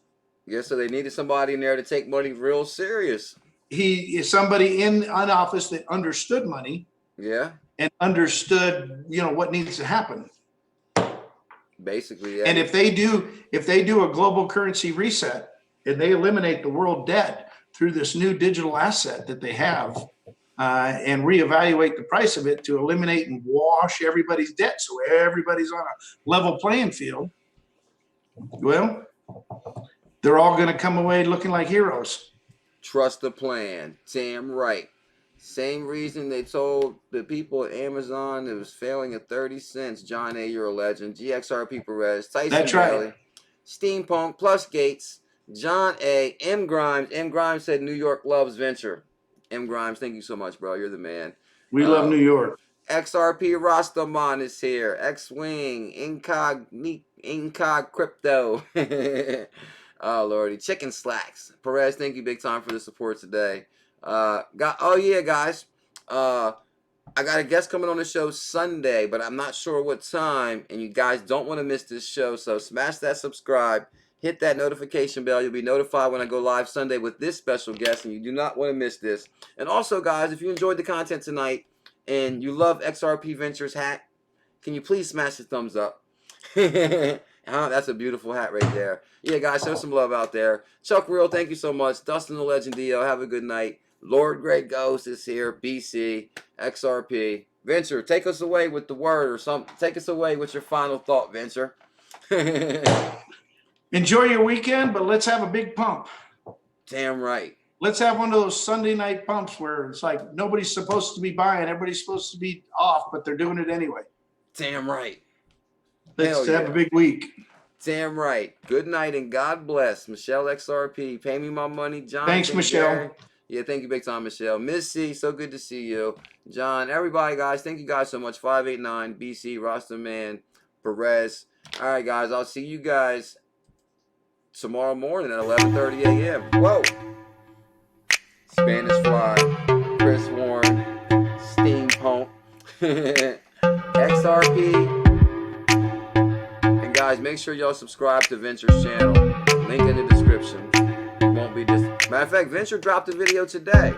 Yeah, so they needed somebody in there to take money real serious. He is somebody in an office that understood money. Yeah. And understood, what needs to happen. Basically, yeah. And if they do a global currency reset and they eliminate the world debt through this new digital asset that they have, and reevaluate the price of it to eliminate and wash everybody's debt so everybody's on a level playing field, well, they're all going to come away looking like heroes. Trust the plan. Damn right. Same reason they told the people at Amazon it was failing at 30 cents. John A., you're a legend. GXRP Perez, Tyson That's Bailey, right. Steampunk, Plus Gates, John A., M. Grimes. M. Grimes said New York loves venture. M. Grimes, thank you so much, bro. You're the man. We love New York. XRP Rastaman is here. X-Wing, Incog Crypto. Oh, Lordy. Chicken Slacks. Perez, thank you big time for the support today. Guys. I got a guest coming on the show Sunday, but I'm not sure what time. And you guys don't want to miss this show. So smash that subscribe. hit that notification bell. You'll be notified when I go live Sunday with this special guest, and you do not want to miss this. And also, guys, if you enjoyed the content tonight and you love XRP Ventures hat, can you please smash the thumbs up? That's a beautiful hat right there. Yeah, guys, show some love out there. Chuck Real, thank you so much. Dustin the Legend DL, have a good night. Lord Great Ghost is here. BC, XRP. Venture, take us away with the word or something. Take us away with your final thought, Venture. Enjoy your weekend, but let's have a big pump. Damn right. Let's have one of those Sunday night pumps where it's like nobody's supposed to be buying, everybody's supposed to be off, but they're doing it anyway. Damn right. Let's have a big week. Damn right. Good night and God bless. Michelle XRP. Pay me my money, John. Thanks, Michelle. Gary. Yeah, thank you big time, Michelle. Miss C, so good to see you. John, everybody, guys, thank you guys so much. 589, BC, Rastaman, Perez. All right, guys, I'll see you guys tomorrow morning at 11:30 a.m. Whoa. Spanish Fly, Chris Warren, Steampunk, XRP. And guys, make sure y'all subscribe to Venture's channel. Link in the description. It won't be this. Matter of fact, Venture dropped a video today.